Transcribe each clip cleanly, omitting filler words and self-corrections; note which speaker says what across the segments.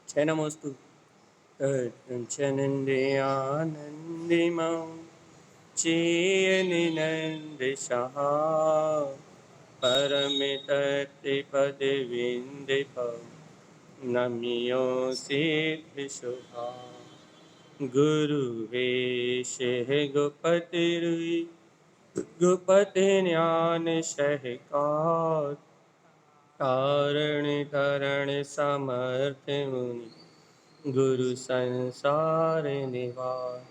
Speaker 1: Chanamostu Chanandriyanandimam Chiyaninandishaha Paramitatipadivindipam Namyo Siddhisubha Guru Veshe Gopati Gopati Jnana Shahikar कारण करण समर्थ मुनि गुरु संसार निवार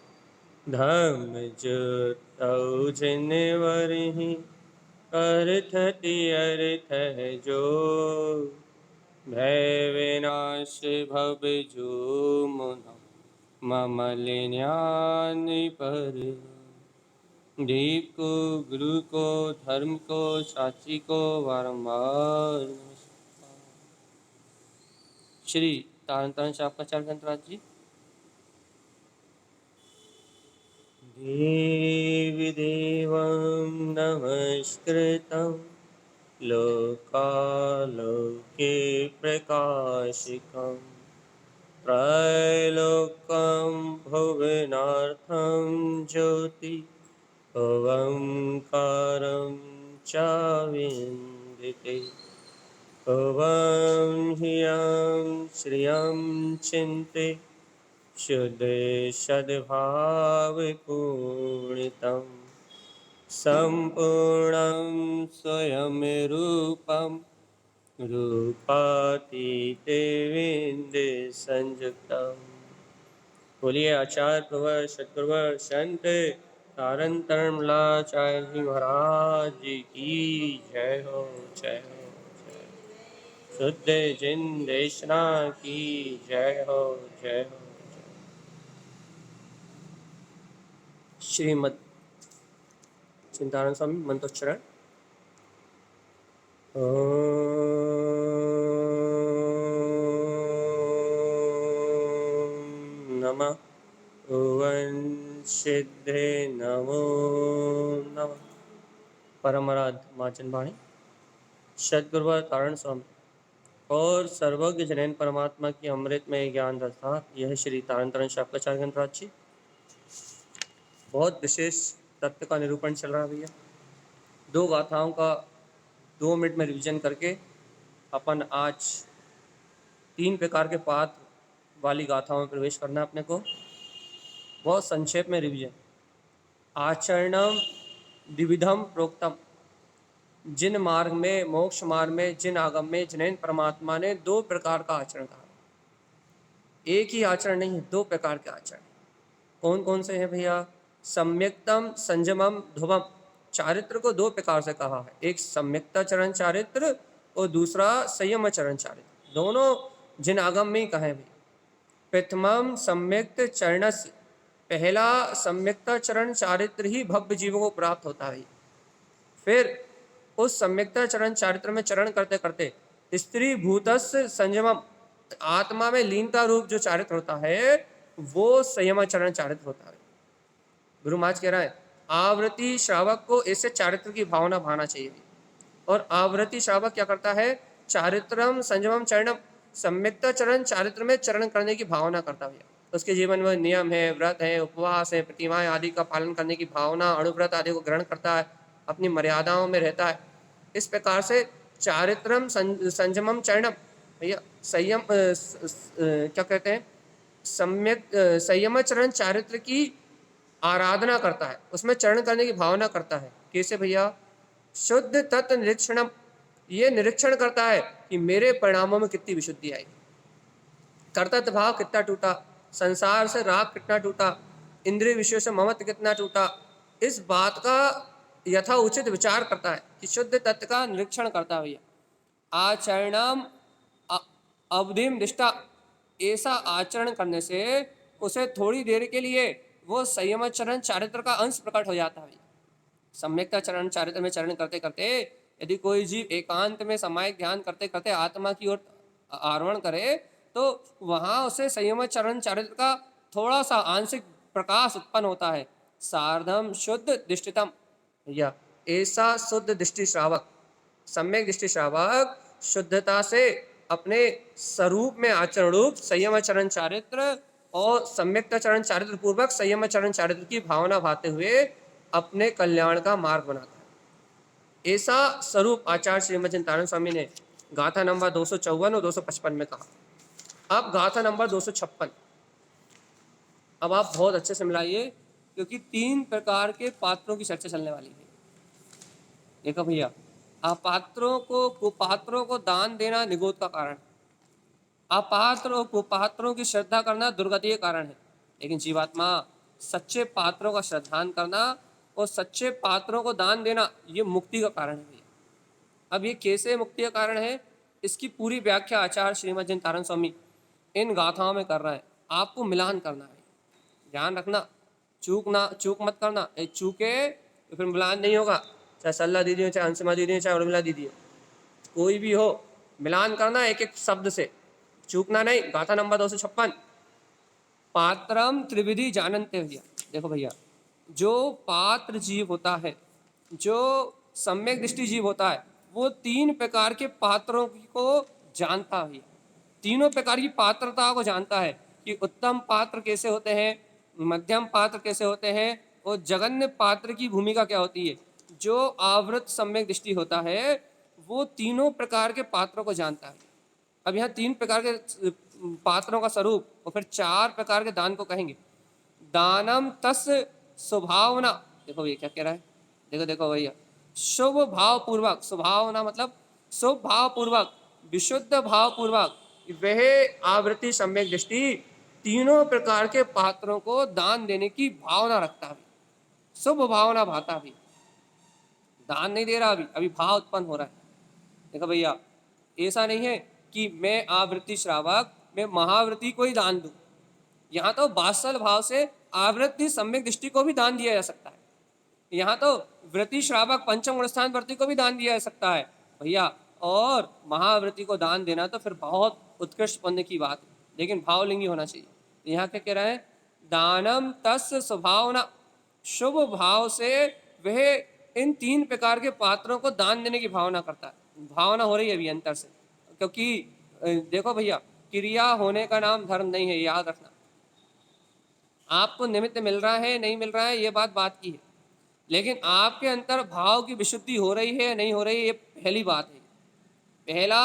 Speaker 1: धर्म जुतौ जिनवरहि अर्थति अर्थ है जो भय विनाश भव जो मुन ममल ज्ञान पर दीप को गुरु को धर्म को साची को बारंबार श्री तारण तारण से आपका चार गंतराज जी। देवी देवं नमस्कृतं लोकालोके प्रकाशिकं त्रैलोक्यं भुवनार्थं ज्योति ओंकारं च विन्दिते ओं ह्रियं श्रियं चिन्ते शुद्ध सद्भावपूर्णितं सम्पूर्णं स्वयं रूपं रूपातीते विन्दे संयुक्तम्। बोलिए आचार्य प्रवर सद्गुरुवर संत तारण तरणमलाचार्य जी महाराज जी की जय हो जय हो जय हो। शुद्ध जिन देशना की जय हो जय हो। श्रीमद चिंतानंद स्वामी मंत्रोच्चारण। ओम नमः ओं सिद्धे नमो नमः। परमराध माचन वाणी सद्गुरुवर तारण स्वामी और सर्वज्ञ जनैन परमात्मा की अमृतमय ज्ञान रसा यह श्री तारण तारण शापकाचार्य ग्रंथराज जी बहुत विशेष तत्व का निरूपण चल रहा है भैया। दो गाथाओं का 2 मिनट में रिवीजन करके अपन आज 3 प्रकार के पात्र वाली गाथाओं में प्रवेश करना है अपने को। बहुत संक्षेप में रिवीजन। आचरणम द्विविधम प्रोक्तम, जिन मार्ग में मोक्ष मार्ग में जिन आगम में जिनैन परमात्मा ने 2 प्रकार का आचरण कहा। एक ही आचरण नहीं है, 2 प्रकार के आचरण। कौन कौन से हैं भैया? सम्यक्तम संयमम ध्रुवम। चारित्र को 2 प्रकार से कहा है, एक सम्यक्ता चरण चारित्र और दूसरा संयम चरण चारित्र। दोनों जिन आगम में ही कहे भाई। प्रथमम सम्यक्त चरणस्य, पहला सम्यक्ता चरण चारित्र ही भव्य जीवों को प्राप्त होता है। फिर उस सम्यक्ता चरण चारित्र में चरण करते करते स्त्री भूतस्य संयमम, आत्मा में लीनता रूप जो चारित्र होता है वो संयम चरण चारित्र होता है। गुरु महाराज कह रहा है आवृत्ति श्रावक को ऐसे चारित्र की भावना भाना चाहिए। और आवृत्ति श्रावक क्या करता है? चारित्रम संयमम चरणम, सम्यक्ता चरण चारित्र में चरण करने की भावना करता है। उसके जीवन में नियम है, व्रत है, उपवास है, प्रतिमाएं आदि का पालन करने की भावना, अणुव्रत आदि को ग्रहण करता है, अपनी मर्यादाओं में रहता है। इस प्रकार से चारित्रम संयमम चरणम, भैया संयम क्या कहते हैं? सम्यक संयम चरण चारित्र की आराधना करता है, उसमें चरण करने की भावना करता है। कैसे भैया? शुद्ध तत्व निरीक्षणम, ये निरीक्षण करता है कि मेरे परिणामों में कितनी विशुद्धि आई, कर्तव्य भाव कितना टूटा, संसार से राग कितना टूटा, इंद्रिय विषयों से ममत्व कितना टूटा। इस बात का यथा उचित विचार करता है कि शुद्ध तत्व का निरीक्षण करता है भैया। आचरणम अवधिम निष्ठा, ऐसा आचरण करने से उसे थोड़ी देर के लिए वो संयम चरण चारित्र का अंश प्रकट हो जाता है। सम्यक्ता चरण चारित्र में चरण करते करते यदि कोई जीव एकांत में सामायिक ध्यान करते करते आत्मा की ओर आरोहण करे तो वहां उसे संयम चरण चारित्र का थोड़ा सा आंशिक प्रकाश उत्पन्न होता है। सार्धम शुद्ध दृष्टितम, या ऐसा शुद्ध दृष्टि श्रावक, सम्यक दृष्टि श्रावक शुद्धता से अपने स्वरूप में आचरण रूप संयम आचरण चारित्र और सम्यक्ता चरण चारित्र पूर्वक संयम आचरण चारित्र की भावना भाते हुए अपने कल्याण का मार्ग बनाता है। ऐसा स्वरूप आचार्य श्रीमद चिंतानंद स्वामी ने गाथा नंबर 254 और 255 में कहा। अब गाथा नंबर 256, अब आप बहुत अच्छे से मिलाइए क्योंकि 3 प्रकार के पात्रों की चर्चा चलने वाली है। देखो भैया, अपात्रों को कुपात्रों को दान देना निगोद का कारण, अपात्र और कुपात्रों की श्रद्धा करना दुर्गति का कारण है, लेकिन जीवात्मा सच्चे पात्रों का श्रद्धान करना और सच्चे पात्रों को दान देना ये मुक्ति का कारण है भैया। अब ये कैसे मुक्ति का कारण है, इसकी पूरी व्याख्या आचार्य श्रीमद चिंतानंद स्वामी इन गाथाओं में कर रहा है। आपको मिलान करना है, ध्यान रखना, चूक मत करना। चूके तो फिर मिलान नहीं होगा, चाहे सल्ला दीदी हो, चाहे अंशुमा दीदी हो, चाहे उर्मिला दीदी हो, कोई भी हो, मिलान करना एक एक शब्द से, चूकना नहीं। गाथा नंबर 256, पात्रम त्रिविधि जानते भैया। देखो भैया, जो पात्र जीव होता है, जो सम्यक दृष्टि जीव होता है, वो 3 प्रकार के पात्रों को जानता है, तीनों प्रकार की पात्रता को जानता है कि उत्तम पात्र कैसे होते हैं, मध्यम पात्र कैसे होते हैं और जघन्य पात्र की भूमिका क्या होती है। जो आवृत सम्यक दृष्टि होता है वो तीनों प्रकार के पात्रों को जानता है। अब यहाँ 3 प्रकार के पात्रों का स्वरूप और फिर 4 प्रकार के दान को कहेंगे। दानम तस् स्वभावना, देखो ये क्या कह रहा है, देखो देखो भैया, शुभ भाव पूर्वक, स्वभावना मतलब शुभ भाव पूर्वक, विशुद्ध भाव पूर्वक वह आवृत्ति सम्यक दृष्टि तीनों प्रकार के पात्रों को दान देने की भावना रखता है, शुभ भावना भाता भी, दान नहीं दे रहा अभी, अभी भाव उत्पन्न हो रहा है। देखो भैया, ऐसा नहीं है कि मैं आवृत्ति श्रावक मैं महावृत्ति को ही दान दूं, यहाँ तो बात्सल भाव से आवृत्ति सम्यक दृष्टि को भी दान दिया जा सकता है। यहाँ तो वृत्ति श्रावक पंचम गुण स्थान वृत्ति को भी दान दिया जा सकता है भैया, और महावृत्ति को दान देना तो फिर बहुत उत्कृष्ट पुण्य की बात है, लेकिन भावलिंगी होना चाहिए। यहाँ क्या कह रहा है, दानम तस् स्वभावना, शुभ भाव से वह इन 3 प्रकार के पात्रों को दान देने की भावना करता है। भावना हो रही है अभी अंतर से, क्योंकि देखो भैया, क्रिया होने का नाम धर्म नहीं है, याद रखना। आपको निमित्त मिल रहा है नहीं मिल रहा है ये बात की है, लेकिन आपके अंतर भाव की विशुद्धि हो रही है नहीं हो रही, ये पहली बात है। पहला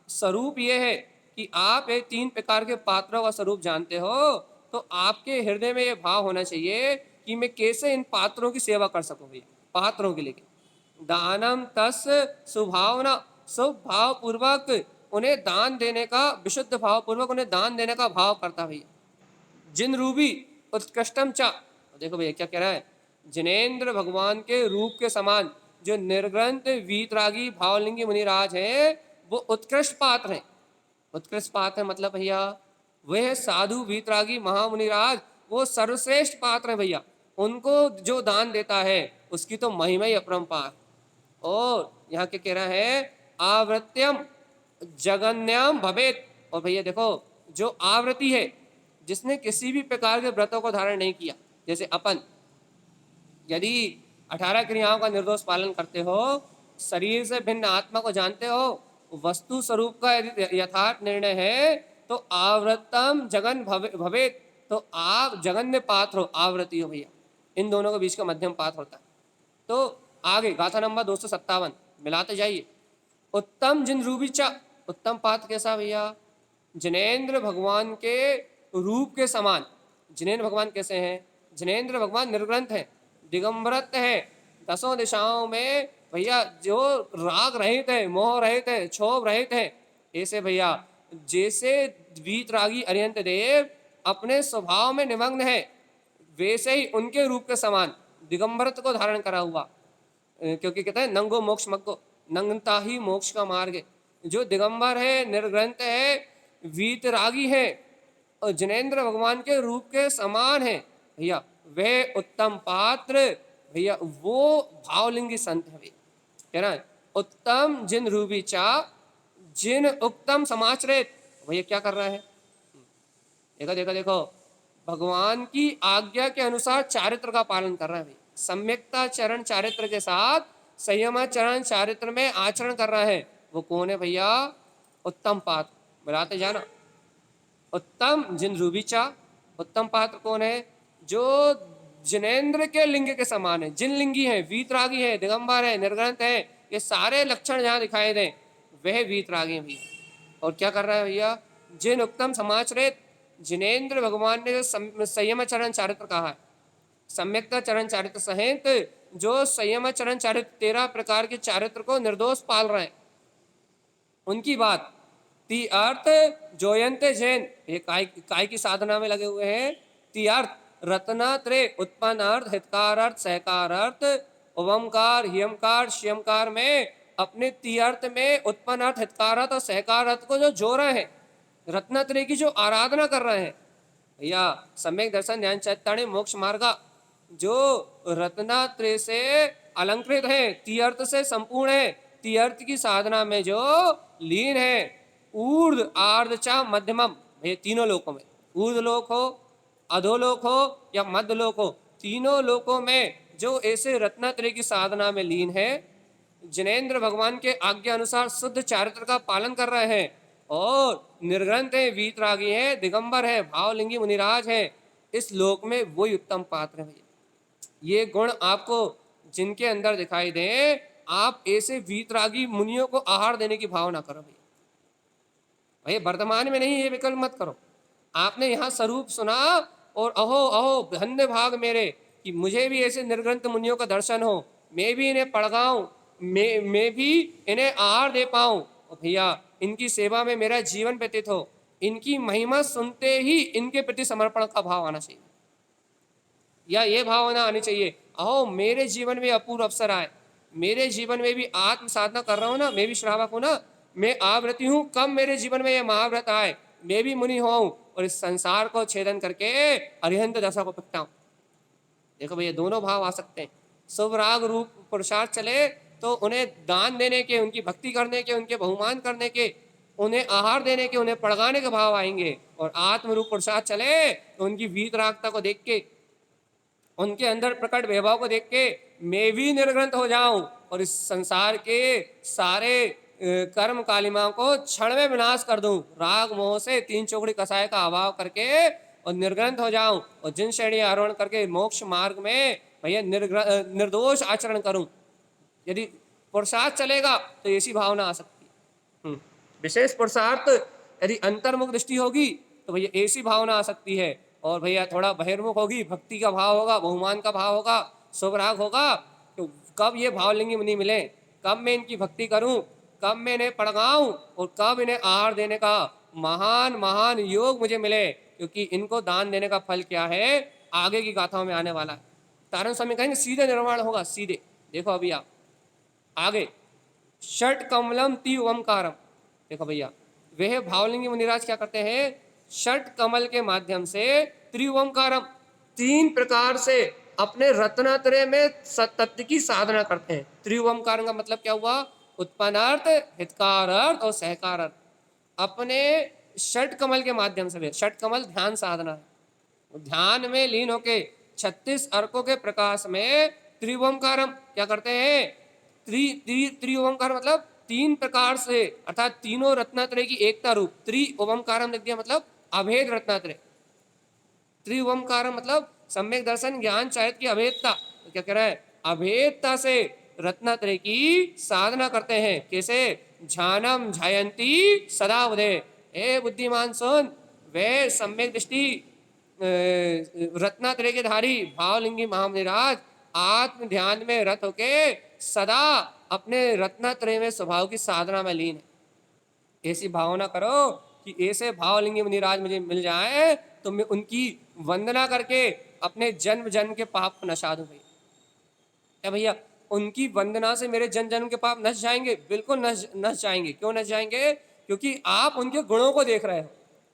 Speaker 1: स्वरूप ये है कि आप एक 3 प्रकार के पात्रों का स्वरूप जानते हो, तो आपके हृदय में ये भाव होना चाहिए कि मैं कैसे इन पात्रों की सेवा कर सकूं भैया, पात्रों के लिए। दानम तस् सुभावना, शुभ भाव पूर्वक उन्हें दान देने का, विशुद्ध भाव पूर्वक उन्हें दान देने का भाव करता भैया। जिन रूपी उत्कृष्टम चा, देखो भैया क्या कह रहा है, जिनेन्द्र भगवान के रूप के समान जो निर्ग्रंथ वीतरागी भावलिंगी मुनिराज है वो उत्कृष्ट पात्र हैं। उत्कृष्ट पात्र है मतलब भैया वह साधु वीतरागी महामुनिराज वो सर्वश्रेष्ठ पात्र है भैया, उनको जो दान देता है उसकी तो महिमा ही अपरंपार। और यहाँ क्या कह रहा है, आवृत्यम जगन्याम भवेत। और भैया देखो, जो आवृत्ति है, जिसने किसी भी प्रकार के व्रतों को धारण नहीं किया, जैसे अपन यदि 18 क्रियाओं का निर्दोष पालन करते हो, शरीर से भिन्न आत्मा को जानते हो, वस्तु स्वरूप का यदि यथार्थ निर्णय है, तो आवृतम जगन भवेत, तो आप जगन्य पात्र हो, आवृत्ति हो भैया, इन दोनों के बीच का मध्यम पात्र होता है। तो आगे गाथा नंबर 257 मिलाते जाइए। उत्तम जिन रूपीचा, उत्तम पात्र कैसा भैया, जिनेन्द्र भगवान के रूप के समान। जिनेन्द्र भगवान कैसे हैं, जिनेन्द्र भगवान निर्ग्रंथ हैं, दिगंबरत है, 10 दिशाओं में भैया जो राग रहित है, मोह रहित है, क्षोभ रहित है। ऐसे भैया जैसे वीतरागी अरिहंत देव अपने स्वभाव में निमग्न है, वैसे ही उनके रूप के समान दिगंबरत्व को धारण करा हुआ, क्योंकि कहते हैं नंगो मोक्ष मग्गो, नंगता ही मोक्ष का मार्ग है। जो दिगंबर है, निर्ग्रंथ है, वीतरागी है और जिनेन्द्र भगवान के रूप के समान है भैया, वह उत्तम पात्र भैया, वो भावलिंगी संत है भैया। कह रहा है उत्तम जिन रूपी चा जिन उत्तम समाचरित, भैया क्या कर रहा है, देखो देखो देखो, भगवान की आज्ञा के अनुसार चारित्र का पालन कर रहा है भैया, सम्यक्ता चरण चारित्र के साथ संयम चरण चारित्र में आचरण कर रहा है। वो कौन है भैया, उत्तम पात्र, मिलाते जाना। उत्तम जिन रूबीचा, उत्तम पात्र कौन है? जो जिनेन्द्र के लिंग के समान है, जिन लिंगी है, वीतरागी है, दिगंबर है, निर्ग्रंथ है, ये सारे लक्षण जहाँ दिखाई दें वह वीतरागी है भैया। और क्या कर रहा है भैया? जिन उत्तम समाचरित, जिनेन्द्र भगवान ने जो संयम चरण चारित्र कहा है, सम्यकता चरण चारित्र सहित जो संयम चरण चारित्र 13 प्रकार के चारित्र को निर्दोष पाल रहे हैं, उनकी बात। ती अर्थ जोयंते जैन, ये काय की साधना में लगे हुए हैं। ती अर्थ रत्नात्रय, उत्पन्न अर्थ, हितकार अर्थ, सहकार अर्थ, ओमकार, हियमकार, श्यमकार में अपने ती अर्थ में उत्पन्न अर्थ, हितकार अर्थ और सहकार अर्थ को जो जोड़ रहे हैं, रत्नात्रय की जो आराधना कर रहे हैं भैया, सम्यक दर्शन ध्यान चैताणी मोक्ष मार्गा, जो रत्नात्रय से अलंकृत है, ती अर्थ से संपूर्ण है, ती अर्थ की साधना में जो लीन है, ऊर्ध आर्ध चा मध्यमम, ये तीनों लोकों में, ऊर्ध लोक हो, अधोलोक हो या मध्य लोक हो, तीनों लोकों में जो ऐसे रत्नात्रय की साधना में लीन है, जिनेन्द्र भगवान के आज्ञा अनुसार शुद्ध चारित्र का पालन कर रहे हैं और निर्ग्रंथ है, वीतरागी है, दिगंबर है, भावलिंगी मुनिराज है, इस लोक में वही उत्तम पात्र है भैया। ये गुण आपको जिनके अंदर दिखाई दे, आप ऐसे वीतरागी मुनियों को आहार देने की भावना करो भैया। भाई वर्तमान में नहीं, ये विकल्प मत करो। आपने यहाँ स्वरूप सुना और अहो अहो धन्य भाग मेरे कि मुझे भी ऐसे निर्ग्रंथ मुनियों का दर्शन हो, मैं भी इन्हें पढ़ाऊं, मैं भी इन्हें आहार दे पाऊं, और भैया इनकी सेवा में मेरा जीवन व्यतीत हो, इनकी महिमा सुनते ही इनके प्रति समर्पण का भाव आना चाहिए, या ये भावना आनी चाहिए, अहो मेरे जीवन में अपूर्व अवसर आए, मेरे जीवन में भी आत्म साधना कर रहा हूँ ना, मैं भी श्रावक हूँ ना, मैं आवृत्ति हूँ, कब मेरे जीवन में ये महाव्रत आए, मैं भी मुनि हूँ और इस संसार को छेदन करके अरिहंत दशा को पिटाऊं। देखो भैया दोनों भाव आ सकते हैं। शुभ राग रूप पुरुषार्थ चले तो उन्हें दान देने के, उनकी भक्ति करने के, उनके बहुमान करने के, उन्हें आहार देने के, उन्हें पड़गाने के भाव आएंगे। और आत्म रूप पुरुषार्थ चले तो उनकी वीतरागता को देख के, उनके अंदर प्रकट वैभव को देख के मैं भी निर्ग्रंथ हो जाऊं और इस संसार के सारे कर्म कालिमाओं को क्षण में विनाश कर दूं, राग मोह से 3 चौकड़ी कसाय का अभाव करके और निर्ग्रंथ हो जाऊं और जिन श्रेणी आरोहण करके मोक्ष मार्ग में भैया निर्दोष आचरण करूं। यदि पुरुषार्थ चलेगा तो ऐसी भावना आ सकती है। विशेष पुरुषार्थ यदि अंतर्मुख दृष्टि होगी तो भैया ऐसी भावना आ सकती है। और भैया थोड़ा बहिर्मुख होगी, भक्ति का भाव होगा, बहुमान का भाव होगा, शुभराग होगा, तो कब ये भावलिंगी मुनि मिले, कब मैं इनकी भक्ति करूं, कब मैं इन्हें पढ़ाऊं और कब इन्हें आहार देने का महान महान योग मुझे मिले, क्योंकि इनको दान देने का फल क्या है आगे की गाथाओं में आने वाला है। तारण स्वामी कहेंगे सीधे निर्माण होगा, सीधे। देखो अभी आप आगे, षट कमलम ती ओमकारम, देखो भैया वह भावलिंगी मुनिराज क्या करते हैं, षट कमल के माध्यम से त्रिओंकारम, 3 प्रकार से अपने रत्नात्रय में तत्व की साधना करते हैं। त्रिओंकार का मतलब क्या हुआ, उत्पन्नार्थ, हितकार अर्थ और सहकार अर्थ। अपने षट कमल के माध्यम से, षट कमल ध्यान साधना है, ध्यान में लीन होके 36 अर्कों के प्रकाश में त्रिओंकारम क्या करते हैं, त्रिओंकार मतलब 3 प्रकार से, अर्थात तीनों रत्नात्रय की एकता रूप। त्रिओंकारम लिख दिया मतलब अभेद रत्नात्रय। त्रिओंकारम मतलब सम्यक दर्शन ज्ञान चारित्र की अभेदता। तो क्या कह रहा है, अभेदता से रत्नात्रय की साधना करते हैं। कैसे, ध्यानम ध्यायंती सदा उदय। ए बुद्धिमान सुन, वे सम्यक दृष्टि रत्नात्रय के धारी भावलिंगी महामुनिराज आत्म ध्यान में रत होके सदा अपने रत्नात्रय में स्वभाव की साधना में लीन है। ऐसी भावना करो कि ऐसे भावलिंगी मुनिराज मुझे मिल जाए तो मैं उनकी वंदना करके अपने जन्म जन्म के पाप को नशा दूं। भैया क्या भैया, उनकी वंदना से मेरे जन्म जन्म के पाप नश जाएंगे? बिल्कुल नश जाएंगे। क्यों नश जाएंगे? क्योंकि आप उनके गुणों को देख रहे हो,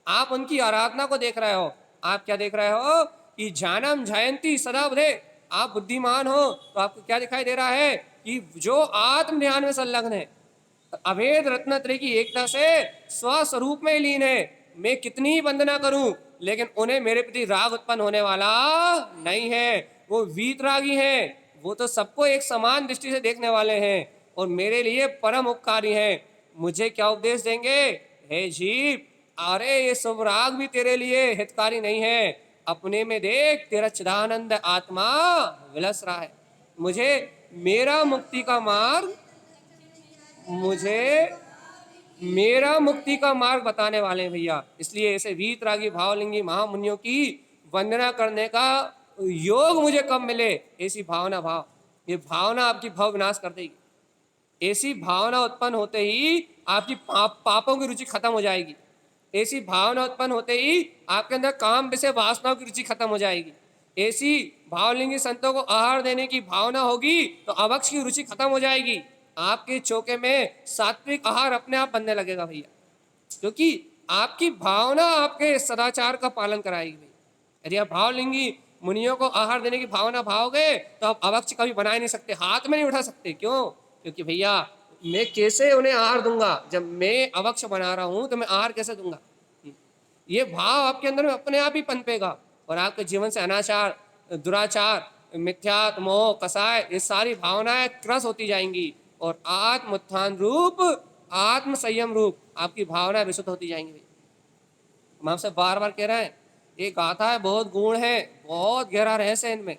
Speaker 1: आप उनकी आराधना को देख रहे हो। आप क्या देख रहे हो कि जानम जयंती सदा बुधे। आप बुद्धिमान हो तो आपको क्या दिखाई दे रहा है कि जो आत्म ध्यान में संलग्न है, अभेद रत्नत्रय की एकता से स्वस्वरूप में लीन है, मैं कितनी ही वंदना करूं लेकिन उन्हें मेरे प्रति राग उत्पन्न होने वाला नहीं है। वो वीतरागी हैं, वो तो सबको एक समान दृष्टि से देखने वाले हैं और मेरे लिए परम उपकारी हैं। मुझे क्या उपदेश देंगे? हे जीव, अरे ये शुभ राग भी तेरे लिए हितकारी नहीं है। अपने में देख, तेरा चिदानंद आत्मा विलस रहा है। मुझे मेरा मुक्ति का मार्ग मुझे मेरा मुक्ति का मार्ग बताने वाले हैं भैया। इसलिए ऐसे वीतरागी भावलिंगी महामुनियों की वंदना करने का योग मुझे कब मिले? ऐसी भावना भाव, ये भावना आपकी भाव विनाश कर देगी। ऐसी भावना उत्पन्न होते ही आपकी पापों की रुचि खत्म हो जाएगी। ऐसी भावना उत्पन्न होते ही आपके अंदर काम विषय वासनाओं की रुचि खत्म हो जाएगी। ऐसी भावलिंगी संतों को आहार देने की भावना होगी तो अवक्ष की रुचि खत्म हो जाएगी। आपके चौके में सात्विक आहार अपने आप बनने लगेगा भैया, क्योंकि आपकी भावना आपके सदाचार का पालन कराएगी भैया। यदि आप भावलिंगी मुनियों को आहार देने की भावना भाओगे तो आप अवक्ष कभी बना ही नहीं सकते, हाथ में नहीं उठा सकते। क्यों? क्योंकि भैया मैं कैसे उन्हें आहार दूंगा? जब मैं अवक्ष बना रहा हूं तो मैं आहार कैसे दूंगा? ये भाव आपके अंदर में अपने आप ही पनपेगा और आपके जीवन से अनाचार, दुराचार, मिथ्यात्व, मोह, कसाय, ये सारी भावनाएं क्रस होती जाएंगी और आत्म उत्थान रूप, आत्म संयम रूप आपकी भावनाएं विशुद्ध होती जाएंगी। हम आपसे बार बार कह रहे हैं, ये गाथा है, बहुत गुण है, बहुत गहरा रहस्य है इनमें।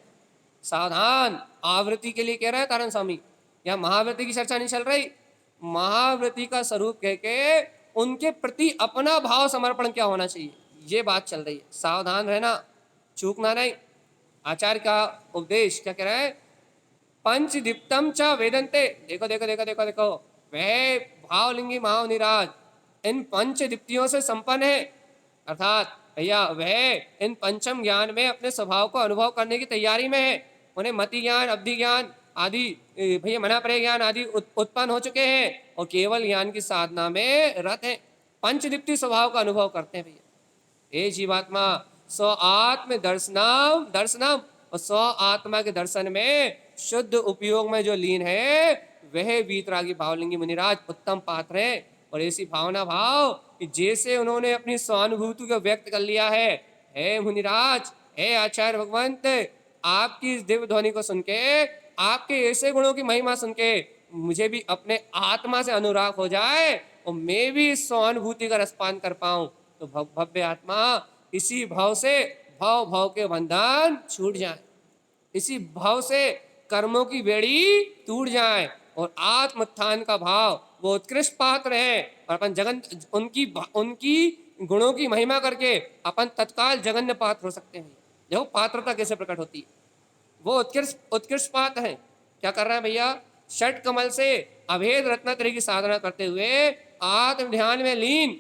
Speaker 1: सावधान, आवृत्ति के लिए कह रहे हैं तारण स्वामी। यहाँ महाव्रती की चर्चा नहीं चल रही। महाव्रती का स्वरूप कह के उनके प्रति अपना भाव समर्पण क्या होना चाहिए, ये बात चल रही है। सावधान रहना, चूकना नहीं। आचार्य का उपदेश क्या कह रहा है? पंचदीप्तम च वेदन्ते। देखो देखो देखो देखो देखो, वह भावलिंगी महानिराज इन पंच दीप्तियों से संपन्न है। अर्थात भैया वह इन पंचम ज्ञान में अपने स्वभाव को अनुभव करने की तैयारी में है। उन्हें मति ज्ञान, अवधि ज्ञान आदि, भैया मना परे ज्ञान आदि उत्पन्न हो चुके हैं और केवल ज्ञान की साधना में रत है। पंचदीप्ति स्वभाव का अनुभव करते हैं भैया। हे जीवात्मा, स्व आत्म दर्शनम दर्शनम, और स्व आत्मा के दर्शन में शुद्ध उपयोग में जो लीन है वह वीतरागी भावलिंगी मुनिराज उत्तम पात्र है। और ऐसी भावना भाव कि जैसे उन्होंने अपनी स्वानुभूति को व्यक्त कर लिया है। हे मुनिराज, हे आचार्य भगवंत, आपकी इस दिव्य ध्वनि को सुन के, आपके ऐसे गुणों की महिमा सुन के मुझे भी अपने आत्मा से अनुराग हो जाए और मैं भी इस स्वानुभूति का रसपान कर पाऊं, तो भव्य आत्मा इसी भाव से भाव भाव के बंधन छूट जाए, इसी भाव से कर्मों की बेड़ी टूट जाए और आत्मोत्थान का भाव वो उत्कृष्ट पात्र है। और अपन जगन उनकी गुणों की महिमा करके अपन तत्काल जगन्य पात्र हो सकते हैं। देखो पात्रता कैसे प्रकट होती है, वो उत्कृष्ट पात्र है। क्या कर रहे हैं भैया? षट कमल से अभेद रत्नात्रय की साधना करते हुए, आत्म ध्यान में लीन,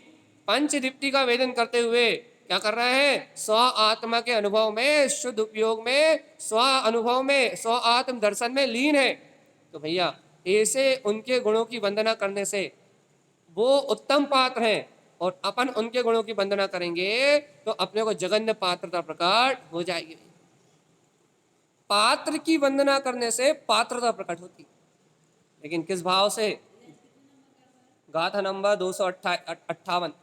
Speaker 1: पंचदीप्ति का वेदन करते हुए क्या कर रहे हैं? स्व आत्मा के अनुभव में, शुद्ध उपयोग में, स्व अनुभव में, स्व आत्म दर्शन में लीन है। तो भैया ऐसे उनके गुणों की वंदना करने से वो उत्तम पात्र हैं और अपन उनके गुणों की वंदना करेंगे तो अपने को जगन्य पात्रता प्रकट हो जाएगी। पात्र की वंदना करने से पात्रता प्रकट होती, लेकिन किस भाव से? गाथा नंबर 258।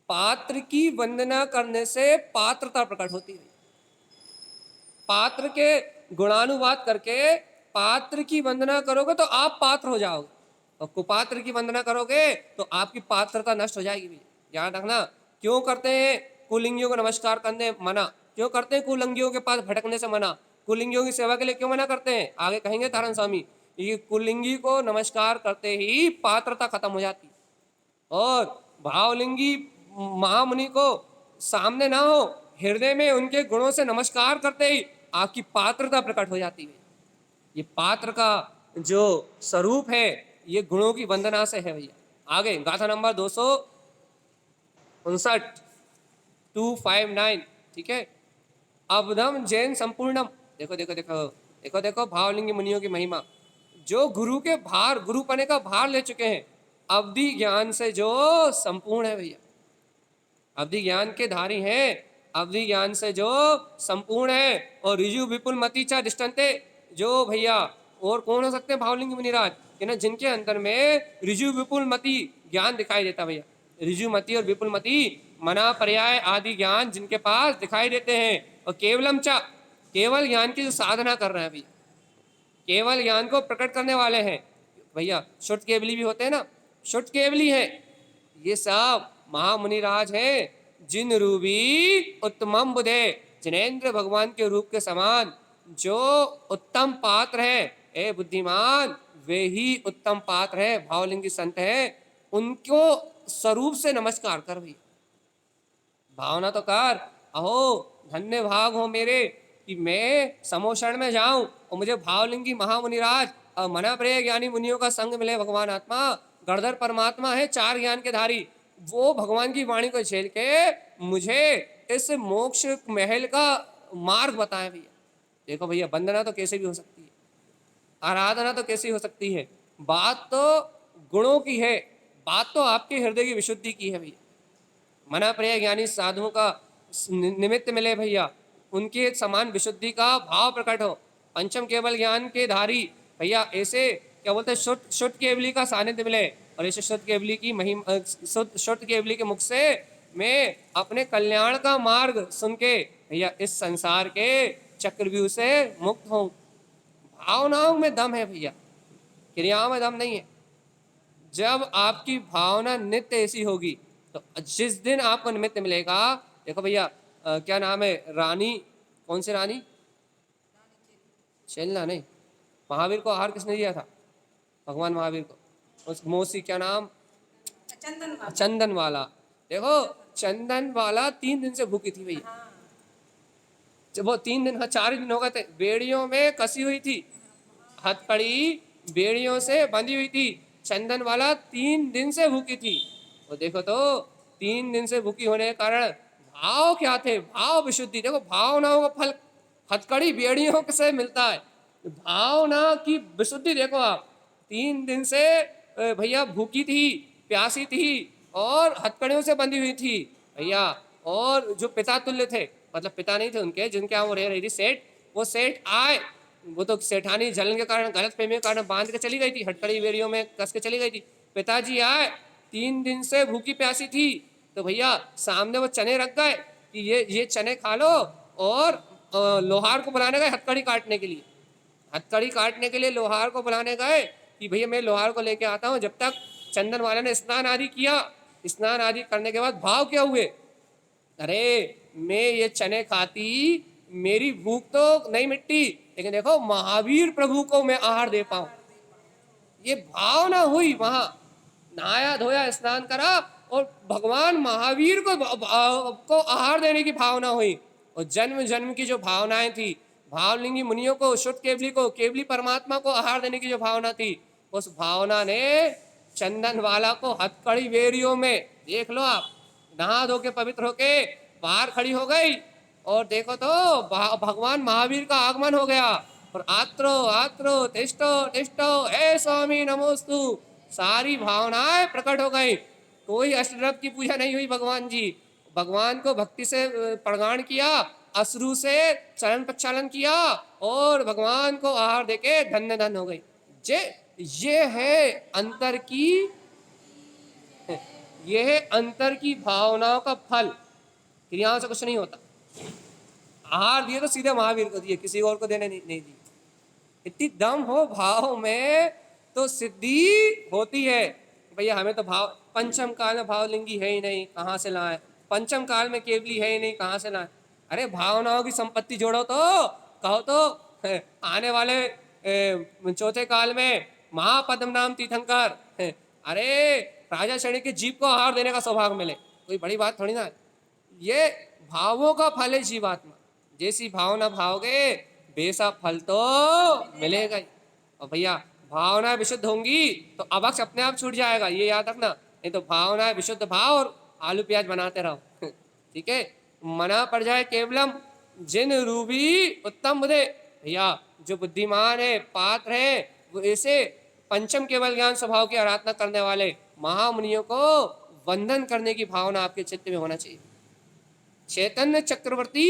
Speaker 1: पात्र की वंदना करने से पात्रता प्रकट होती है। पात्र के गुणानुवाद करके पात्र की वंदना करोगे तो आप पात्र हो जाओगे, और कुपात्र की वंदना करोगे तो आपकी पात्रता नष्ट हो जाएगी। याद रखना, क्यों करते हैं कुलिंगियों को नमस्कार करने मना? क्यों करते हैं कुलिंगियों के पास भटकने से मना? कुलिंगियों की सेवा के लिए क्यों मना करते हैं? आगे कहेंगे तारण स्वामी। ये कुलिंगी को नमस्कार करते ही पात्रता खत्म हो जाती, और भावलिंगी महामुनि को सामने ना हो, हृदय में उनके गुणों से नमस्कार करते ही आपकी पात्रता प्रकट हो जाती है। ये पात्र का जो स्वरूप है ये गुणों की वंदना से है भैया। आगे गाथा नंबर 259, ठीक है। अबधम जैन संपूर्णम। देखो देखो देखो देखो देखो भावलिंगी मुनियों की महिमा। जो गुरु के भार, गुरु पने का भार ले चुके हैं, अवधि ज्ञान से जो संपूर्ण है भैया, अवधि ज्ञान के धारी हैं, अवधि ज्ञान से जो संपूर्ण है। और ऋजु विपुल मति चा दृष्टान्ते, जो भैया और कौन हो सकते हैं भावलिंगी मुनिराज कि ना, जिनके अंदर में ऋजु विपुल मति ज्ञान दिखाई देता भैया। ऋजु मति और विपुल मति मना पर्याय आदि ज्ञान जिनके पास दिखाई देते हैं, और केवलम चा, केवल ज्ञान की जो साधना कर रहे हैं भैया, केवल ज्ञान को प्रकट करने वाले हैं भैया। शुद्ध केवली भी होते हैं ना,
Speaker 2: शुट केवली है, ये सब महामुनिराज हैं, जिन रूपी उत्तमम बुधे, जिनेन्द्र भगवान के रूप के समान जो उत्तम पात्र है, ए बुद्धिमान, वे ही उत्तम पात्र है, भावलिंगी संत है, उनको स्वरूप से नमस्कार कर भैया। भावना तो कर, अहो धन्य भाग हो मेरे कि मैं समोषण में जाऊं और मुझे भावलिंगी महामुनिराज और मना प्रिय ज्ञानी मुनियों का संग मिले। भगवान आत्मा गणधर परमात्मा है, चार ज्ञान के धारी, वो भगवान की वाणी को झेल के मुझे इस मोक्ष महल का मार्ग बताए भैया। देखो भैया, वंदना तो कैसे भी हो सकती है, आराधना तो कैसी हो सकती है, बात तो गुणों की है, बात तो आपके हृदय की विशुद्धि की है भैया। मना प्रिय ज्ञानी साधुओं का निमित्त मिले भैया, उनके समान विशुद्धि का भाव प्रकट हो। पंचम केवल ज्ञान के धारी भैया, ऐसे क्या बोलते हैं, शुद्ध केवली का सानिध्य मिले, और ऐसे शुद्ध केवली की महिमा, शुद्ध केवली के मुख से मैं अपने कल्याण का मार्ग सुन के भैया इस संसार के चक्रव्यूह से मुक्त हूँ। भावनाओं में दम है भैया, क्रियाओं में दम नहीं है। जब आपकी भावना नित्य ऐसी होगी तो जिस दिन आपको निमित्त मिलेगा, देखो भैया क्या नाम है, रानी, कौन सी रानी, चेलना नहीं, महावीर को आहार किसने दिया था, भगवान महावीर को, उस मौसी क्या नाम, चंदन वाला। देखो चंदन वाला 3 दिन से भूखी थी भैया, जब वो 3 दिन, हाँ 4 दिन हो गए थे, बेड़ियों में कसी हुई थी, हथकड़ी बेड़ियों से बंधी हुई थी, चंदन वाला 3 दिन से भूखी थी। वो देखो तो 3 दिन से भूखी होने के कारण भाव क्या थे, भाव विशुद्धि। देखो भावनाओं का फल हथकड़ी बेड़ियों से मिलता है, भावना की विशुद्धि देखो आप। 3 दिन से भैया भूखी थी, प्यासी थी और हथकड़ियों से बंधी हुई थी भैया, और जो पिता तुल्य थे, मतलब पिता नहीं थे उनके, जिनके यहाँ वो रह रही थी, सेठ, वो सेठ आए, वो तो सेठानी जलन के कारण, गलत फहमी के कारण बांध के चली गई थी, हटकड़ी बेड़ियों में कस के चली गई थी। पिताजी आए, 3 दिन से भूखी प्यासी थी, तो भैया सामने वो चने रख गए कि ये चने खा लो, और लोहार को बुलाने गए हथकड़ी काटने के लिए। हथकड़ी काटने के लिए लोहार को बुलाने गए कि भैया मैं लोहार को लेके आता हूँ। जब तक चंदन वाले ने स्नान आदि किया, स्नान आदि करने के बाद भाव क्या हुए, अरे मैं ये चने खाती मेरी भूख तो नहीं मिटती, लेकिन देखो महावीर प्रभु को मैं आहार दे पाऊं, ये भावना हुई। वहां नहाया धोया स्नान करा और भगवान महावीर को आहार देने की भावना हुई। और जन्म जन्म की जो भावनाएं थी, भावलिंगी मुनियों को, शुद्ध केवली को, केवली परमात्मा को आहार देने की जो भावना थी, उस भावना ने चंदन वाला को हथकड़ी बेरियों में, देख लो आप, नहा धो के पवित्र होके बाहर खड़ी हो गई, और देखो तो भगवान महावीर का आगमन हो गया, और आत्रो आत्रो तिष्ठो तिष्ठो हे स्वामी नमोस्तु, सारी भावनाएं प्रकट हो गई। कोई अष्टद्रव्य की पूजा नहीं हुई, भगवान जी, भगवान को भक्ति से प्रगाण किया, अश्रु से चलन प्रक्षालन किया, और भगवान को आहार देके धन्य धन्य हो गई। ये है अंतर की, ये है अंतर की भावनाओं का फल, क्रियाओं से कुछ नहीं होता। आहार दिए तो सीधे महावीर को दिए, किसी और को देने नहीं दिए। इतनी दम हो भाव में तो सिद्धि होती है भैया। हमें तो भाव, पंचम काल में भावलिंगी है ही नहीं, कहाँ से लाए, पंचम काल में केवली है ही नहीं, कहाँ से लाए। अरे भावनाओं की संपत्ति जोड़ो तो, कहो तो आने वाले चौथे काल में महापद्म नाम तीर्थंकर, अरे राजा श्रेणी के जीव को आहार देने का सौभाग्य मिले, कोई बड़ी बात थोड़ी ना है। ये भावों का फल है जीवात्मा, जैसी भावना भाओगे वैसा फल तो मिलेगा ही। और भैया भावना विशुद्ध होंगी तो अवक्ष अपने आप छूट जाएगा, ये याद रखना। नहीं तो भावना विशुद्ध भाव और आलू प्याज बनाते रहो ठीक है। मना पड़ जाए केवलम जिन रूबी उत्तम बुद्धे, भैया जो बुद्धिमान है, पात्र है, वो ऐसे पंचम केवल ज्ञान स्वभाव की आराधना करने वाले महामुनियों को वंदन करने की भावना आपके चित्त में होना चाहिए। चैतन्य चक्रवर्ती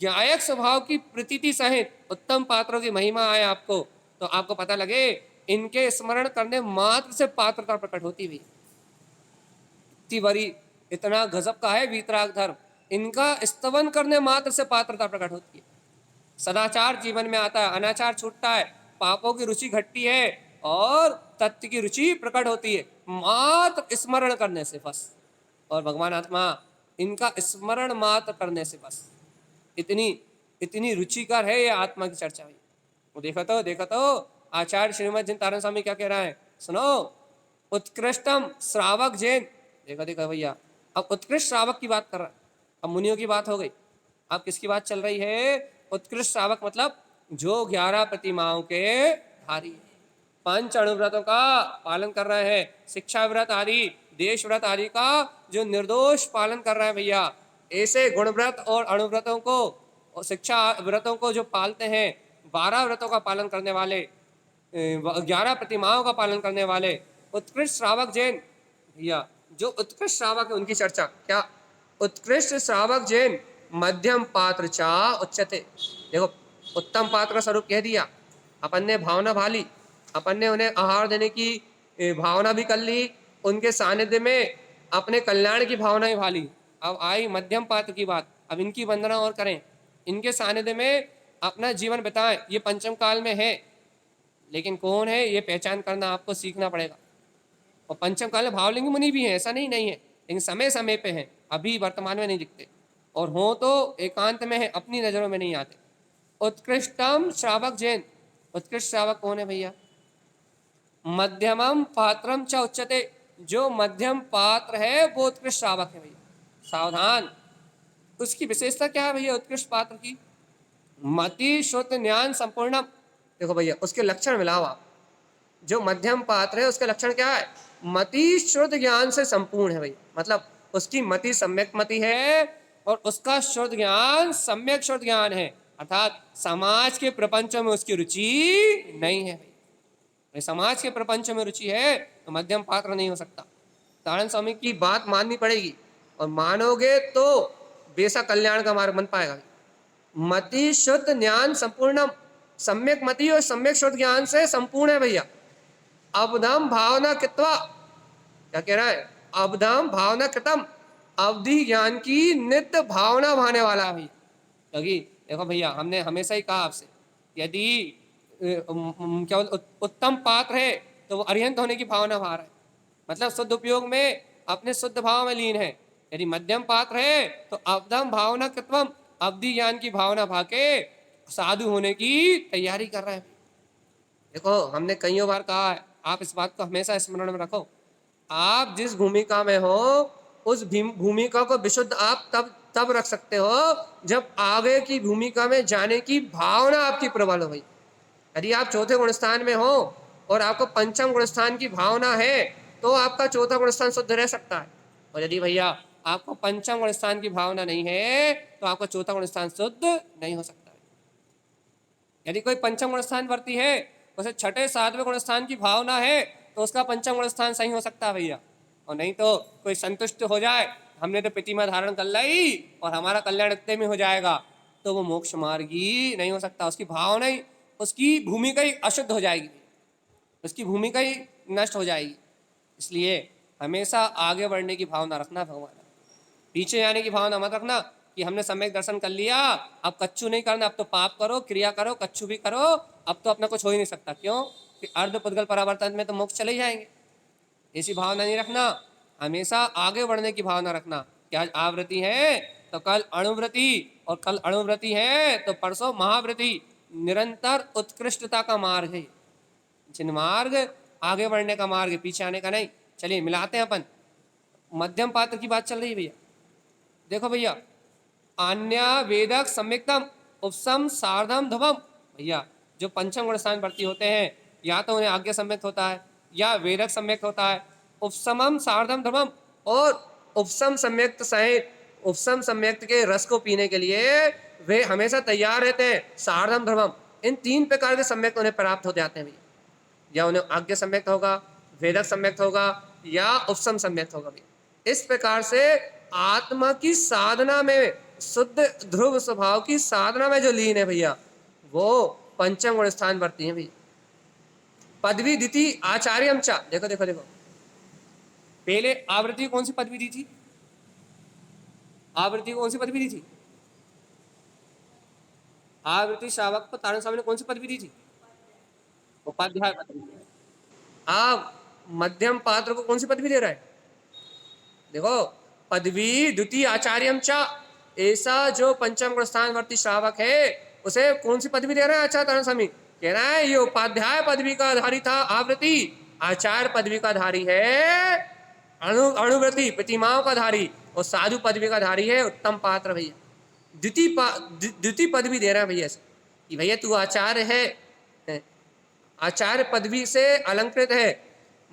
Speaker 2: ज्ञायक स्वभाव की प्रतीति सहित उत्तम पात्रों की महिमा आए आपको, तो आपको पता लगे इनके स्मरण करने मात्र से पात्रता प्रकट होती हुई। इतना गजब का है वीतराग धर्म, इनका स्तवन करने मात्र से पात्रता प्रकट होती है। सदाचार जीवन में आता है, अनाचार छूटता है, पापों की रुचि घटती है और तत्व की रुचि प्रकट होती है। मात्र स्मरण करने से बस, और भगवान आत्मा इनका स्मरण मात्र करने से बस। इतनी इतनी रुचिकर है ये आत्मा की चर्चा हुई। वो देखो तो आचार्य श्रीमद जिन तारण स्वामी क्या कह रहा है, सुनो। उत्कृष्टम श्रावक जैन, देखो देखो भैया, अब उत्कृष्ट श्रावक की बात कर रहा है, अब मुनियों की बात हो गई। अब किसकी बात चल रही है? उत्कृष्ट श्रावक मतलब जो 11 प्रतिमाओं के धारी है, पंच अणुव्रतों का पालन कर रहे हैं, शिक्षा व्रत आदि, देश व्रत आदि का जो निर्दोष पालन कर रहे हैं भैया, ऐसे गुण व्रत और अणुव्रतों को और शिक्षा व्रतों को जो पालते हैं, 12 व्रतों का पालन करने वाले, 11 प्रतिमाओं का पालन करने वाले उत्कृष्ट श्रावक जैन भैया, जो उत्कृष्ट श्रावक है उनकी चर्चा क्या? उत्कृष्ट श्रावक जैन मध्यम पात्र चा उच्चते। देखो, उत्तम पात्र का स्वरूप कह दिया, अपन ने भावना भाली, अपन ने उन्हें आहार देने की भावना भी कर ली, उनके सानिध्य में अपने कल्याण की भावना भी भाली। अब आई मध्यम पात्र की बात, अब इनकी वंदना और करें, इनके सानिध्य में अपना जीवन बिताएं, ये पंचम काल में है। लेकिन कौन है ये पहचान करना आपको सीखना पड़ेगा। और पंचम काल में भावलिंगी मुनि भी हैं, ऐसा नहीं है, लेकिन समय समय पे हैं, अभी वर्तमान में नहीं दिखते, और हो तो एकांत में है, अपनी नजरों में नहीं आते। उत्कृष्टम श्रावक जैन, उत्कृष्ट श्रावक कौन है भैया? मध्यमम पात्रम च उच्चते, जो मध्यम पात्र है वो उत्कृष्ट श्रावक है भैया। सावधान, उसकी विशेषता क्या है भैया उत्कृष्ट पात्र की? मति शुद्ध ज्ञान संपूर्णम। देखो भैया, उसके लक्षण मिलाओ आप। जो मध्यम पात्र है उसका लक्षण क्या है? मति शुद्ध ज्ञान से संपूर्ण है भैया, मतलब उसकी मति सम्यक मति है और उसका शुद्ध ज्ञान सम्यक शुद्ध ज्ञान है, अर्थात समाज के प्रपंचों में उसकी रुचि नहीं है। समाज के प्रपंच में रुचि है तो मध्यम पात्र नहीं हो सकता। तारण स्वामी की बात माननी पड़ेगी, और मानोगे तो बेशक कल्याण का मार्ग बन पाएगा। मति शुद्ध ज्ञान संपूर्णम, सम्यक मति और सम्यक शुद्ध ज्ञान से संपूर्ण है भैया। अबधम भावना कृत्वा, क्या कह रहा है? अबधम भावना कृतम, अवधि ज्ञान की नित्य भावना भाने वाला है भैया। क्योंकि देखो भैया, हमने हमेशा ही कहा आपसे, यदि क्या उत्तम पात्र है तो वो अरिहंत होने की भावना भा रहा है, मतलब शुद्ध उपयोग में अपने शुद्ध भाव में लीन है। यदि मध्यम पात्र है तो अवधम भावना कृत्वम, अवधि ज्ञान की भावना भाके साधु होने की तैयारी कर रहे हैं। देखो, हमने कईयों बार कहा है, आप इस बात को हमेशा स्मरण में रखो। आप जिस भूमिका में हो उस भूमिका को विशुद्ध आप तब रख सकते हो जब आगे की भूमिका में जाने की भावना आपकी प्रबल हो गई। यदि आप चौथे गुण स्थान में हो और आपको पंचम गुण स्थान की भावना है तो आपका चौथा गुण स्थान शुद्ध रह सकता है, और यदि भैया आपको पंचम गुण स्थान की भावना नहीं है तो आपका चौथा गुण स्थान शुद्ध नहीं हो सकता है। यदि कोई पंचम गुण स्थान वर्ती है, उसे छठे सातवें गुण स्थान की भावना है तो उसका पंचम गुण स्थान सही हो सकता है भैया। और नहीं तो कोई संतुष्ट हो जाए, हमने तो प्रतिमा धारण कर लाई और हमारा कल्याण इतने में हो जाएगा, तो वो मोक्ष मार्गी नहीं हो सकता। उसकी भावना ही, उसकी भूमिका ही अशुद्ध हो जाएगी, उसकी भूमिका ही नष्ट हो जाएगी। इसलिए हमेशा आगे बढ़ने की भावना रखना भगवान, पीछे आने की भावना मत रखना कि हमने सम्यक दर्शन कर लिया, अब कच्चू नहीं करना, अब तो पाप करो, क्रिया करो, कच्चू भी करो, अब तो अपना कुछ हो ही नहीं सकता। क्यों? कि अर्ध पुद्गल परावर्तन में तो मोक्ष चले ही जाएंगे। ऐसी भावना नहीं रखना, हमेशा आगे बढ़ने की भावना रखना कि आज आवृत्ति है तो कल अणुव्रति, और कल अणुव्रति है तो परसों महाव्रति। निरंतर उत्कृष्टता का मार्ग है, जिन मार्ग आगे बढ़ने का मार्ग है, पीछे आने का नहीं। चलिए मिलाते हैं अपन, मध्यम पात्र की बात चल रही है भैया। देखो भैया, अन्य वेदक सम्यक्तम उपसम सार्धम धवम, भैया जो पंचम गुण स्थान वर्ती होते हैं या तो उन्हें आज्ञा सम्यक्त होता है या वेदक सम्यक्त होता है। उपसमम सार्धम धवम, और उपसम सम्यक्त सहित उपसम सम्यक्त के रस को पीने के लिए वे हमेशा तैयार रहते हैं। सार्धम धर्मम, इन 3 प्रकार के सम्यक्त उन्हें प्राप्त हो जाते हैं भैया। या उन्हें आज्ञा सम्यक्त होगा, वेदक सम्यक्त होगा या उपसम सम्यक्त होगा भैया। इस प्रकार से आत्मा की साधना में, शुद्ध ध्रुव स्वभाव की साधना में जो लीन है भैया, वो पंचम गुण स्थान वर्ती है भैया। पदवी दिति आचार्यम चा, देखो देखो देखो, पहले आवृत्ति कौन सी पदवी दी थी? आवृत्ति कौन सी पदवी दी थी? आवृत्ति श्रावक को तारण स्वामी ने कौन सी पदवी दी थी? उपाध्याय पदवी। अब मध्यम पात्र को कौन सी पदवी दे रहा है? देखो, पदवी द्वितीय आचार्यम च, ऐसा जो पंचम गुण स्थानवर्ती श्रावक है उसे कौन सी पदवी दे रहे हैं आचार्य तारण स्वामी? कह रहा है ये उपाध्याय पदवी का धारी था आवृत्ति, आचार्य पदवी का धारी है अणुव्रति प्रतिमाओं का धारी, और साधु पदवी का धारी है उत्तम पात्र भैया। द्वितीय पदवी दे रहे हैं भैया से कि भैया तू आचार्य है, आचार्य पदवी से अलंकृत है।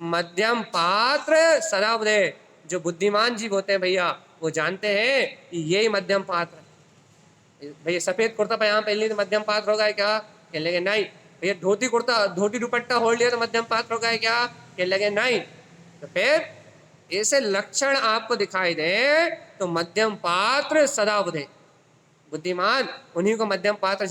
Speaker 2: मध्यम पात्र सदावदय, जो बुद्धिमान जीव होते हैं भैया वो जानते हैं कि यही मध्यम पात्र है। भैया सफेद कुर्ता पजामा पहन लिया तो मध्यम पात्र होगा क्या? कह लेंगे नहीं। भैया धोती दुपट्टा ओढ़ लिया तो मध्यम पात्र होगा क्या? कह लेंगे नहीं। तो फिर ऐसे लक्षण आपको दिखाई दे तो मध्यम पात्र सदावदय, बुद्धिमान उन्हीं को मध्यम पात्र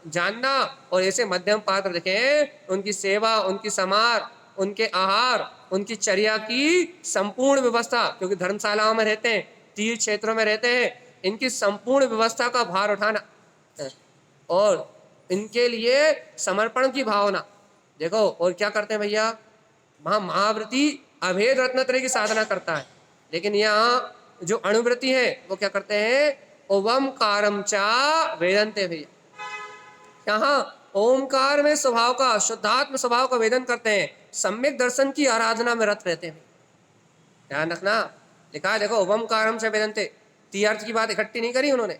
Speaker 2: जानना, और ऐसे मध्यम पात्र देखें उनकी सेवा, उनकी समार, उनके आहार, उनकी चर्या की संपूर्ण व्यवस्था, क्योंकि धर्मशालाओं में रहते हैं, तीर्थ क्षेत्रों में रहते हैं, इनकी संपूर्ण व्यवस्था का भार उठाना और इनके लिए समर्पण की भावना। देखो और क्या करते हैं भैया, महाव्रती अभेद रत्नत्रय की साधना करता है, लेकिन यहाँ जो अणुव्रती है वो क्या करते हैं, ओमकारम चा वेदन्ते भैया। यहाँ ओमकार में स्वभाव का, शुद्धात्म स्वभाव का वेदन करते हैं, सम्यक दर्शन की आराधना में रत रहते हैं। ध्यान रखना, लिखा है देखो ओमकारम से वेदन्ते, तीर्थ की बात इकट्ठी नहीं करी उन्होंने,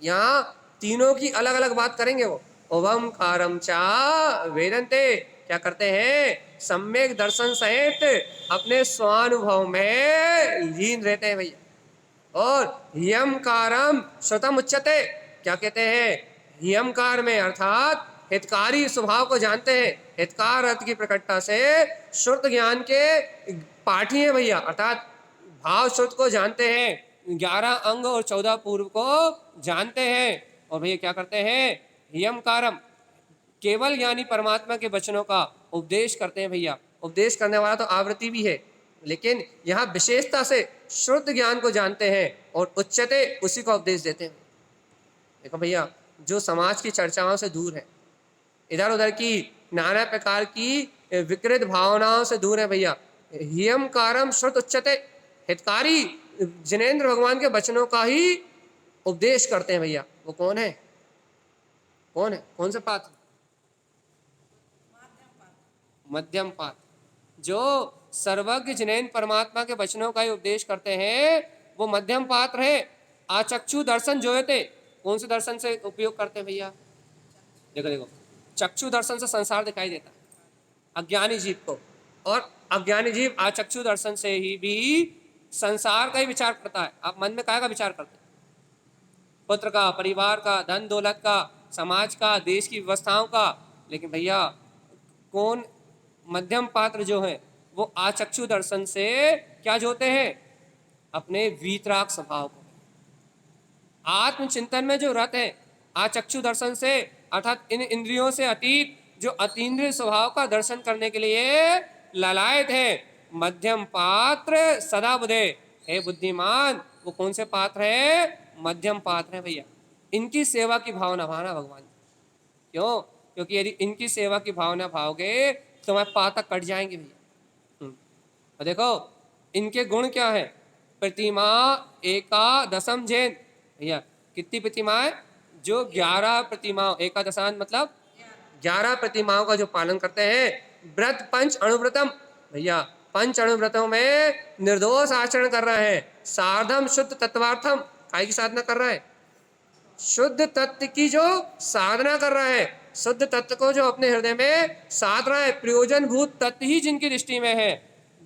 Speaker 2: यहाँ तीनों की अलग अलग बात करेंगे वो। ओमकारम चा वेदन्ते क्या करते हैं, सम्यक दर्शन सहित अपने स्वानुभव में लीन रहते हैं भैया। और हियमकारम श्रुतम उच्यते, क्या कहते हैं, हियमकार में अर्थात हितकारी स्वभाव को जानते हैं, हितकार अर्थ की प्रकटता से श्रुत ज्ञान के पाठी है भैया, अर्थात भाव श्रुत को जानते हैं, 11 अंग और 14 पूर्व को जानते हैं। और भैया क्या करते हैं, हियमकारम केवल यानी परमात्मा के वचनों का उपदेश करते हैं भैया। उपदेश करने वाला तो आवृत्ति भी है, लेकिन यहाँ विशेषता से शुद्ध ज्ञान को जानते हैं और उच्चते उसी का उपदेश देते हैं। देखो भैया, जो समाज की चर्चाओं से दूर है, इधर उधर की नाना प्रकार की विकृत भावनाओं से दूर है भैया, हियमकारम श्रुत उच्चते, हितकारी जिनेंद्र भगवान के वचनों का ही उपदेश करते हैं भैया। वो कौन है, कौन है, कौन से पात्र, मध्यम पात्र। जो सर्वज्ञ जिनेन्द्र परमात्मा के वचनों का ही उपदेश करते हैं वो मध्यम पात्र है। आचक्षु दर्शन जोयते, कौन से दर्शन से उपयोग करते हैं भैया, देखो देखो, चक्षु दर्शन से संसार दिखाई देता है अज्ञानी जीव को, और अज्ञानी जीव आचक्षु दर्शन से ही भी संसार का ही विचार करता है। आप मन में काय का विचार करते हैं, पुत्र का, परिवार का, धन दौलत का, समाज का, देश की व्यवस्थाओं का। लेकिन भैया कौन मध्यम पात्र जो है वो आचक्षु दर्शन से क्या जोते हैं, अपने वीतराग स्वभाव को। आत्मचिंतन में जो रत है आचक्षु दर्शन से, अर्थात इन इंद्रियों से अतीत जो अतीन्द्रिय स्वभाव का दर्शन करने के लिए ललायत है। मध्यम पात्र सदा बुधे, हे बुद्धिमान वो कौन से पात्र है, मध्यम पात्र है भैया। इनकी सेवा की भावना भावना भगवान, क्यों, क्योंकि यदि इनकी सेवा की भावना भाओगे तो तुम्हारे पातक कट जाएंगे भैया। और देखो इनके गुण क्या है, प्रतिमा एकादशम जैन भैया, कितनी प्रतिमाएं, जो 11 प्रतिमाओं, एकादशान मतलब 11 प्रतिमाओं का जो पालन करते हैं। व्रत पंच अणुव्रतम भैया, पंच अणुव्रतों में निर्दोष आचरण कर रहे हैं। सार्धम शुद्ध तत्वार्थम, काय की साधना कर रहा है, शुद्ध तत्व की जो साधना कर रहा है, शुद्ध तत्व को जो अपने हृदय में साध रहा है, प्रयोजन भूत तत्व ही जिनकी दृष्टि में है।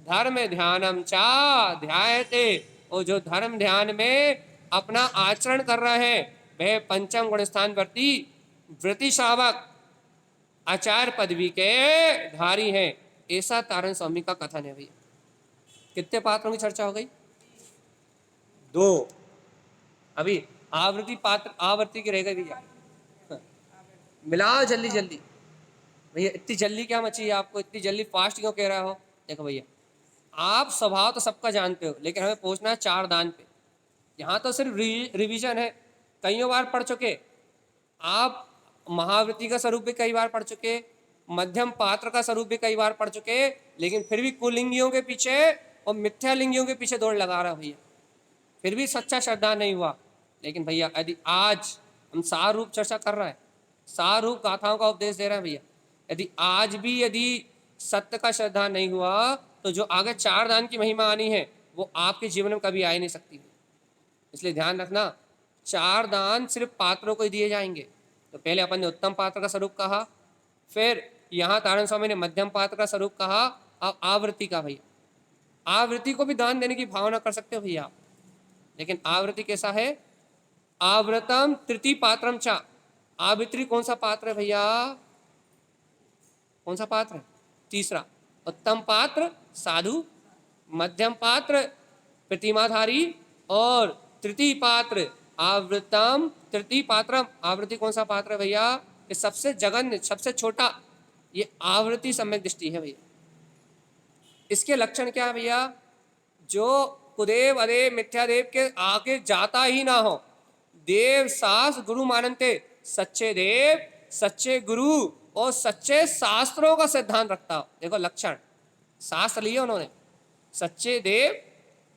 Speaker 2: धर्म ध्यानम चा ध्यायते, और जो धर्म ध्यान में अपना आचरण कर रहे हैं वह पंचम गुण स्थान वर्ती व्रति श्रावक आचार्य पदवी के धारी हैं। ऐसा तारण स्वामी का कथन है भैया। कितने पात्रों की चर्चा हो गई, 2। अभी आवृत्ति पात्र, आवृत्ति की रह गई भैया, मिलाओ जल्दी जल्दी भैया। इतनी जल्दी क्या मची है आपको, इतनी जल्दी फास्ट क्यों कह रहा हो। देखो भैया, आप स्वभाव तो सबका जानते हो, लेकिन हमें पहुंचना है 4 दान पे। यहाँ तो सिर्फ रिवीजन है, कईयों बार पढ़ चुके आप, महावृत्ति का स्वरूप भी कई बार पढ़ चुके, मध्यम पात्र का स्वरूप भी कई बार पढ़ चुके, लेकिन फिर भी कुलिंगियों के पीछे और मिथ्या लिंगियों के पीछे दौड़ लगा रहा भैया, फिर भी सच्चा श्रद्धा नहीं हुआ। लेकिन भैया यदि आज हम सार रूप चर्चा कर रहे हैं, सार रूप गाथाओं का उपदेश दे रहे हैं भैया, यदि आज भी यदि सत्य का श्रद्धा नहीं हुआ तो जो आगे चार दान की महिमा आनी है वो आपके जीवन में कभी आ ही नहीं सकती। इसलिए ध्यान रखना, चार दान सिर्फ पात्रों को ही दिए जाएंगे। तो पहले अपन ने उत्तम पात्र का स्वरूप कहा, फिर यहाँ तारण स्वामी ने मध्यम पात्र का स्वरूप कहा, अब आवृत्ति का भैया, आवृत्ति को भी दान देने की भावना कर सकते हो भैया आप। लेकिन आवृत्ति कैसा है? आवृतम तृतीय पात्रम चा। आवृत्ति कौन सा पात्र है भैया? कौन सा पात्र है? तीसरा। उत्तम पात्र साधु, मध्यम पात्र प्रतिमाधारी, और तृतीय पात्र आवृतम तृतीय पात्रम। आवृत्ति कौन सा पात्र है भैया? ये सबसे जघन्य, सबसे छोटा, ये आवृत्ति सम्यक दृष्टि है भैया। इसके लक्षण क्या है भैया? जो कुदेव अदेव मिथ्यादेव के आगे जाता ही ना हो, देव सास गुरु मानते, सच्चे देव सच्चे गुरु और सच्चे शास्त्रों का सिद्धांत रखता हो। देखो लक्षण, शास्त्र लिए उन्होंने, सच्चे देव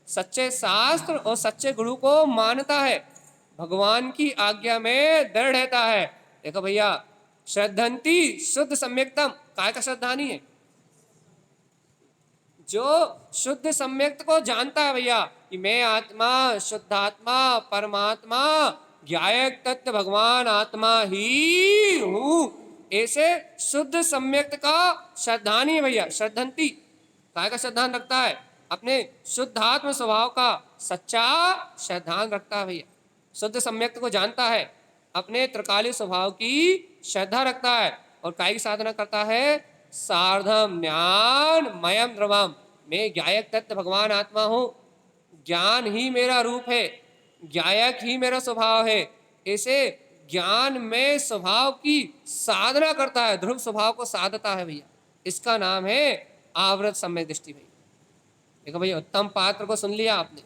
Speaker 2: सच्चे शास्त्र और सच्चे गुरु को मानता है, भगवान की आज्ञा में दृढ़ रहता है। देखो भैया, श्रद्धंती शुद्ध सम्यक्तम, काय का श्रद्धानी है? जो शुद्ध सम्यक्त को जानता है भैया कि मैं आत्मा, शुद्धात्मा, परमात्मा, ज्ञायक तत्व भगवान आत्मा ही हूं, ऐसे शुद्ध सम्यक्त का श्रद्धानी है भैया। श्रद्धंती काय का श्रद्धान रखता है? अपने शुद्धात्म स्वभाव का सच्चा श्रद्धान रखता है भैया। शुद्ध सम्यक्त को जानता है, अपने त्रिकाली स्वभाव की श्रद्धा रखता है, और काय की साधना करता है? सार्धम ज्ञान मयम द्रवम, मैं ज्ञायक तत्व भगवान आत्मा हूं, ज्ञान ही मेरा रूप है, ज्ञायक ही मेरा स्वभाव है, ऐसे ज्ञान में स्वभाव की साधना करता है, ध्रुव स्वभाव को साधता है भैया। इसका नाम है आवृत सम्यक दृष्टि भैया। देखो भैया, उत्तम पात्र को सुन लिया आपने,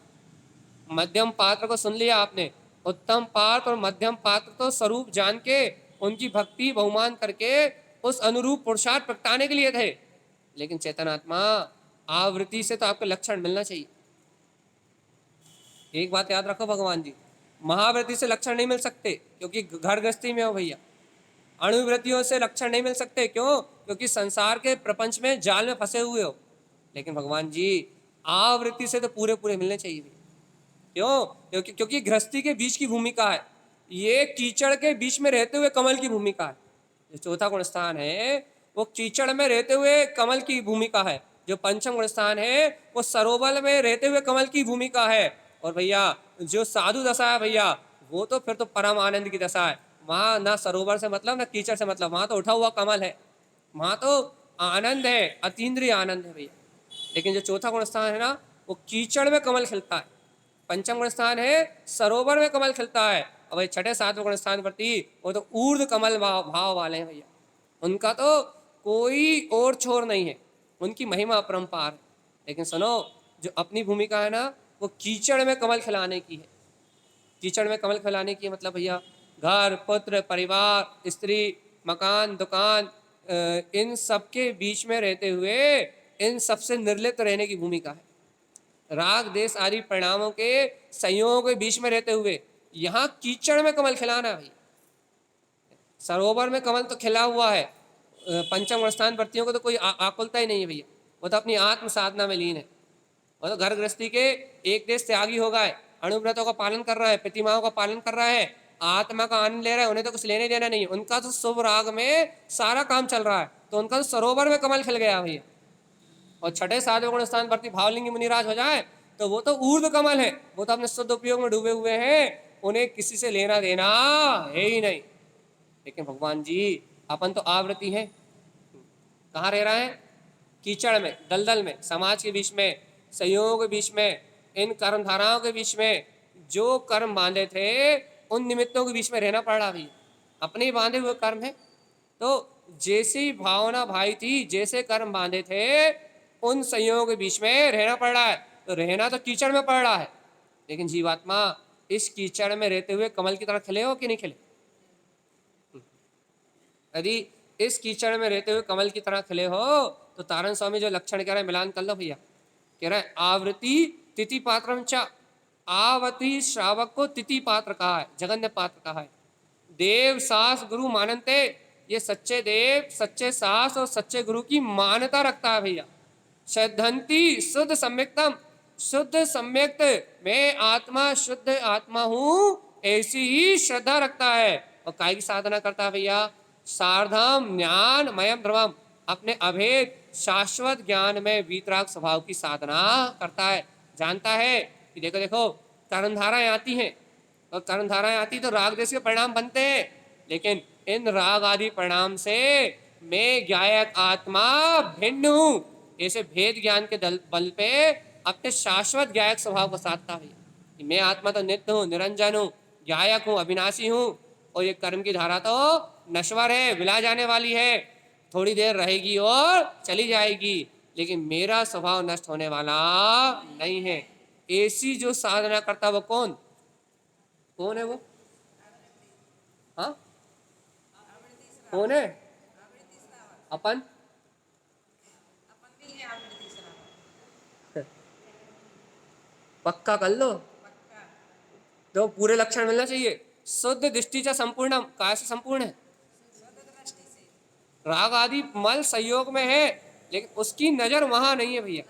Speaker 2: मध्यम पात्र को सुन लिया आपने। उत्तम पात्र और मध्यम पात्र तो स्वरूप जान के उनकी भक्ति बहुमान करके उस अनुरूप पुरुषार्थ प्रगटाने के लिए थे, लेकिन चेतनात्मा आवृत्ति से तो आपको लक्षण मिलना चाहिए। एक बात याद रखो भगवान जी, महावृत्ति से लक्षण नहीं मिल सकते क्योंकि घर गृहस्थी में हो भैया। अणुवृत्तियों से लक्षण नहीं मिल सकते, क्यों? क्योंकि संसार के प्रपंच में जाल में फंसे हुए हो। लेकिन भगवान जी आवृत्ति से तो पूरे पूरे मिलने चाहिए भैया। क्यों? क्योंकि गृहस्थी के बीच की भूमिका है, ये कीचड़ के बीच में रहते हुए कमल की भूमिका है। जो चौथा गुण स्थान है वो कीचड़ में रहते हुए कमल की भूमिका है, जो पंचम गुण स्थान है वो सरोवर में रहते हुए कमल की भूमिका है। और भैया जो साधु दशा है भैया, वो तो फिर तो परम आनंद की दशा है। वहाँ ना सरोवर से मतलब ना कीचड़ से मतलब, वहाँ तो उठा हुआ कमल है, वहाँ तो आनंद है, अतीन्द्रिय आनंद है भैया। लेकिन जो चौथा गुण स्थान है ना, वो कीचड़ में कमल खिलता है, पंचम गुण स्थान है सरोवर में कमल खिलता है, और भाई छठे सातवें गुण स्थान प्रति वो तो ऊर्ध्व कमल भाव वाले हैं भैया। उनका तो कोई और छोर नहीं है, उनकी महिमा अपरंपार है। लेकिन सुनो, जो अपनी भूमिका है ना वो कीचड़ में कमल खिलाने की है। कीचड़ में कमल खिलाने की मतलब भैया घर, पुत्र, परिवार, स्त्री, मकान, दुकान, इन सब के बीच में रहते हुए इन सबसे निर्लिप्त रहने की भूमिका है। राग देश आदि परिणामों के संयोग के बीच में रहते हुए यहाँ कीचड़ में कमल खिलाना है भैया। सरोवर में कमल तो खिला हुआ है, पंचम गुण स्थान वर्तियों को तो कोई आकुलता ही नहीं है भैया, वो तो अपनी आत्म साधना में लीन है। वो तो घर गृहस्थी के एक देश त्यागी हो गए, अणुव्रतों का पालन कर रहा है, प्रतिमाओं का पालन कर रहा है, आत्मा का आनंद ले रहा है, उन्हें तो कुछ लेने देना नहीं है। उनका तो शुभ राग में सारा काम चल रहा है, तो उनका तो सरोवर में कमल खिल गया भैया। और छठे सातवें गुण स्थान पर भावलिंगी मुनिराज हो जाए तो वो तो ऊर्ध्व कमल है, वो तो अपने शुद्ध उपयोग में डूबे हुए हैं, उन्हें किसी से लेना देना है ही नहीं। लेकिन भगवान जी अपन तो आवृत्ति है, कहाँ रह रहा है? कीचड़ में, दलदल में, समाज के बीच में, संयोग के बीच में, इन कर्म धाराओं के बीच में, जो कर्म बांधे थे उन निमित्तों के बीच में रहना पड़ रहा भी, अपने ही बांधे हुए कर्म है। तो जैसी भावना भाई थी, जैसे कर्म बांधे थे उन संयोग के बीच में रहना पड़ रहा है, तो रहना तो कीचड़ में पड़ रहा है। लेकिन जीवात्मा इस कीचड़ में रहते हुए कमल की तरह खिले हो कि नहीं खिले? यदि इस कीचड़ में रहते हुए कमल की तरह खिले हो। तो तारण स्वामी जो लक्षण कह रहे हैं मिलान कर लो भैया। कह रहा है आवृत्ति तिथि पात्रम च, आवती श्रावक को तिथि पात्र कहा है, जगन्य पात्र कहा है। देव सास गुरु मानते, ये सच्चे देव सच्चे सास और सच्चे गुरु की मान्यता रखता है भैया। श्रद्धंती शुद्ध सम्यक्तम, शुद्ध सम्यक्त मैं आत्मा शुद्ध आत्मा हूं ऐसी ही श्रद्धा रखता है। और काय की साधना करता है भैया? सार्धम ज्ञान मयम ध्रुवम, अपने अभेद शाश्वत ज्ञान में वीतराग स्वभाव की साधना करता है। जानता है कि देखो देखो कर्ण धाराएं आती हैं, और कर्ण धाराएं आती तो राग देश के परिणाम बनते हैं, लेकिन इन राग आदि परिणाम से मैं ज्ञायक आत्मा भिन्न हूं, ऐसे भेद ज्ञान के बल पे अपने शाश्वत ज्ञायक स्वभाव को साधता है कि मैं आत्मा तो नित्य हूँ, निरंजन हूँ, ज्ञायक हूँ, अविनाशी हूँ। और ये कर्म की धारा तो नश्वर है, विला जाने वाली है, थोड़ी देर रहेगी और चली जाएगी, लेकिन मेरा स्वभाव नष्ट होने वाला नहीं है। ऐसी जो साधना करता वो कौन कौन है वो? हाँ कौन है? अपन पक्का कर लो तो पूरे लक्षण मिलना चाहिए। शुद्ध दृष्टि से संपूर्णम, काय से संपूर्ण है? राग आदि मल संयोग में है, लेकिन उसकी नजर वहां नहीं है भैया।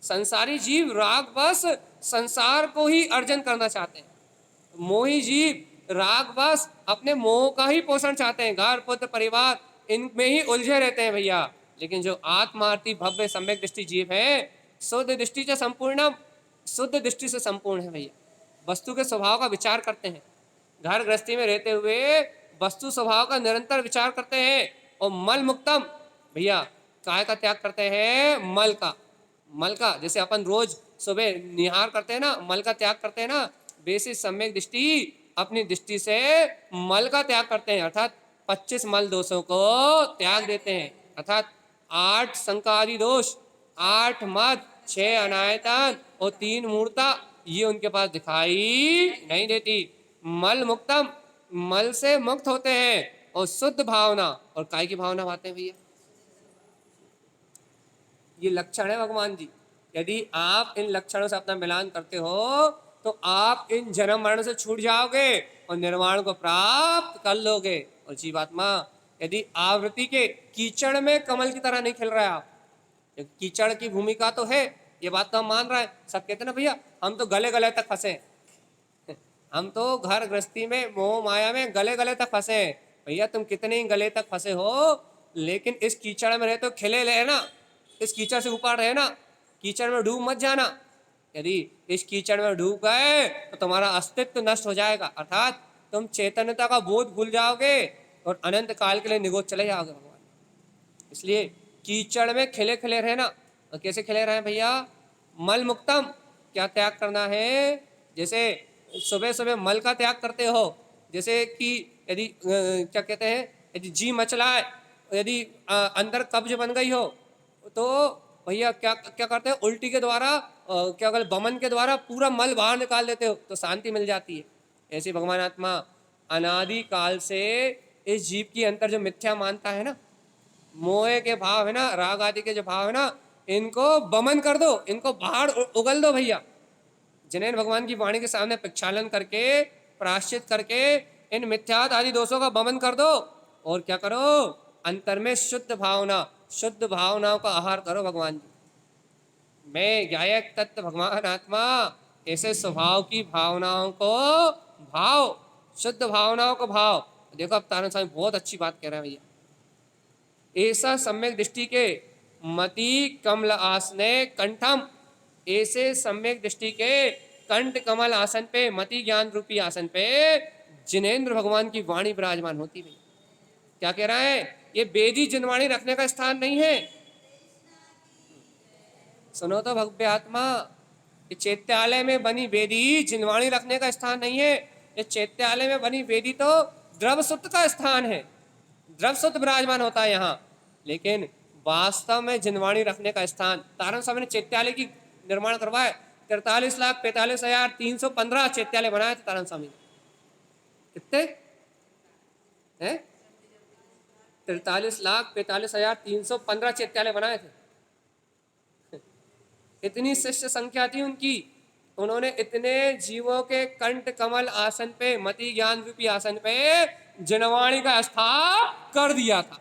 Speaker 2: संसारी जीव राग बस संसार को ही अर्जन करना चाहते हैं, मोही जीव राग बस अपने मोह का ही पोषण चाहते हैं, घर पुत्र परिवार इनमें ही उलझे रहते हैं भैया। लेकिन जो आत्मार्थी भव्य सम्यक दृष्टि जीव है, शुद्ध दृष्टि से संपूर्णम, शुद्ध दृष्टि से संपूर्ण है भैया। वस्तु के स्वभाव का विचार करते हैं, घर गृहस्थी में रहते हुए वस्तु स्वभाव का निरंतर विचार करते हैं। और मल मुक्तम भैया, काय का त्याग करते हैं? मल का, मल का जैसे अपन रोज सुबह निहार करते हैं ना, मल का त्याग करते हैं ना, वैसे सम्यक दृष्टि अपनी दृष्टि से मल का त्याग करते हैं, अर्थात 25 मल दोषों को त्याग देते हैं। अर्थात 8 संकादि दोष, 8 मत, 6 अनायतन और 3 मूर्ता, ये उनके पास दिखाई नहीं देती। मल मुक्तम, मल से मुक्त होते हैं। और शुद्ध भावना, और काय की भावना पाते हैं भैया? ये लक्षण है भगवान जी। यदि आप इन लक्षणों से अपना मिलान करते हो तो आप इन जन्म मरण से छूट जाओगे और निर्वाण को प्राप्त कर लोगे। और जीवात्मा यदि आवृत्ति के कीचड़ में कमल की तरह नहीं खिल रहा है, आप कीचड़ की भूमिका तो है, ये बात तो हम मान रहे हैं। सब कहते ना भैया हम तो गले गले तक फंसे, हम तो घर गृहस्थी में मोह माया में गले गले तक फंसे। भैया तुम कितने ही गले तक फंसे हो, लेकिन इस कीचड़ में रहे तो खिले रहे ना, इस कीचड़ से ऊपर रहे ना, कीचड़ में डूब मत जाना। यदि इस कीचड़ में डूब गए तो तुम्हारा अस्तित्व नष्ट हो जाएगा, अर्थात तुम चैतन्यता का बोध भूल जाओगे और अनंत काल के लिए निगोद चले जाओगे भगवान। इसलिए कीचड़ में खिले खिले रहना। और कैसे खिले रहे भैया? मल मुक्तम, क्या त्याग करना है? जैसे सुबह सुबह मल का त्याग करते हो, जैसे कि यदि क्या कहते हैं, यदि जी मचला है, यदि अंदर कब्ज बन गई हो तो भैया क्या क्या करते हैं? उल्टी के द्वारा क्या कहते बमन के द्वारा पूरा मल बाहर निकाल देते हो तो शांति मिल जाती है। ऐसे भगवान आत्मा अनादि काल से इस जीव की अंतर जो मिथ्या मानता है ना, मोह के भाव है ना, राग आदि के जो भाव है ना, इनको बमन कर दो, इनको बाहर उगल दो भैया। जिन्हें भगवान की वाणी के सामने प्रक्षालन करके प्राश्चित करके इन मिथ्यात आदि दोषों का बमन कर दो। और क्या करो? अंतर में शुद्ध भावना, शुद्ध भावनाओं का आहार करो भगवान जी। मैं ज्ञायक तत्व भगवान आत्मा, ऐसे स्वभाव की भावनाओं को भाव, शुद्ध भावनाओं को भाव। देखो अब तारण स्वामी बहुत अच्छी बात कह रहे हैं भैया। ऐसा सम्यक दृष्टि के मति कमल आसने कंठम, ऐसे सम्यक दृष्टि के कंठ कमल आसन पे, मति ज्ञान रूपी आसन पे जिनेन्द्र भगवान की वाणी विराजमान होती है। क्या कह रहा है? ये बेदी जिनवाणी रखने का स्थान नहीं है। सुनो तो भव्य आत्मा, ये चैत्यालय में बनी वेदी जिनवाणी रखने का स्थान नहीं है। ये चैत्यालय में बनी वेदी तो द्रव सुत का स्थान है, द्रव सुत विराजमान होता है यहाँ, लेकिन वास्तव में जिनवाणी रखने का स्थान तारण स्वामी ने चैत्यालय की निर्माण करवाया। 43,45,315 चैत्यालय बनाए थे तारण स्वामी ने। कितने हैं? 43,45,315 चैत्यालय बनाए थे। इतनी शिष्य संख्या थी उनकी। उन्होंने इतने जीवों के कंठ कमल आसन पे, मति ज्ञान रूपी आसन पे जिनवाणी का स्थाप कर दिया था।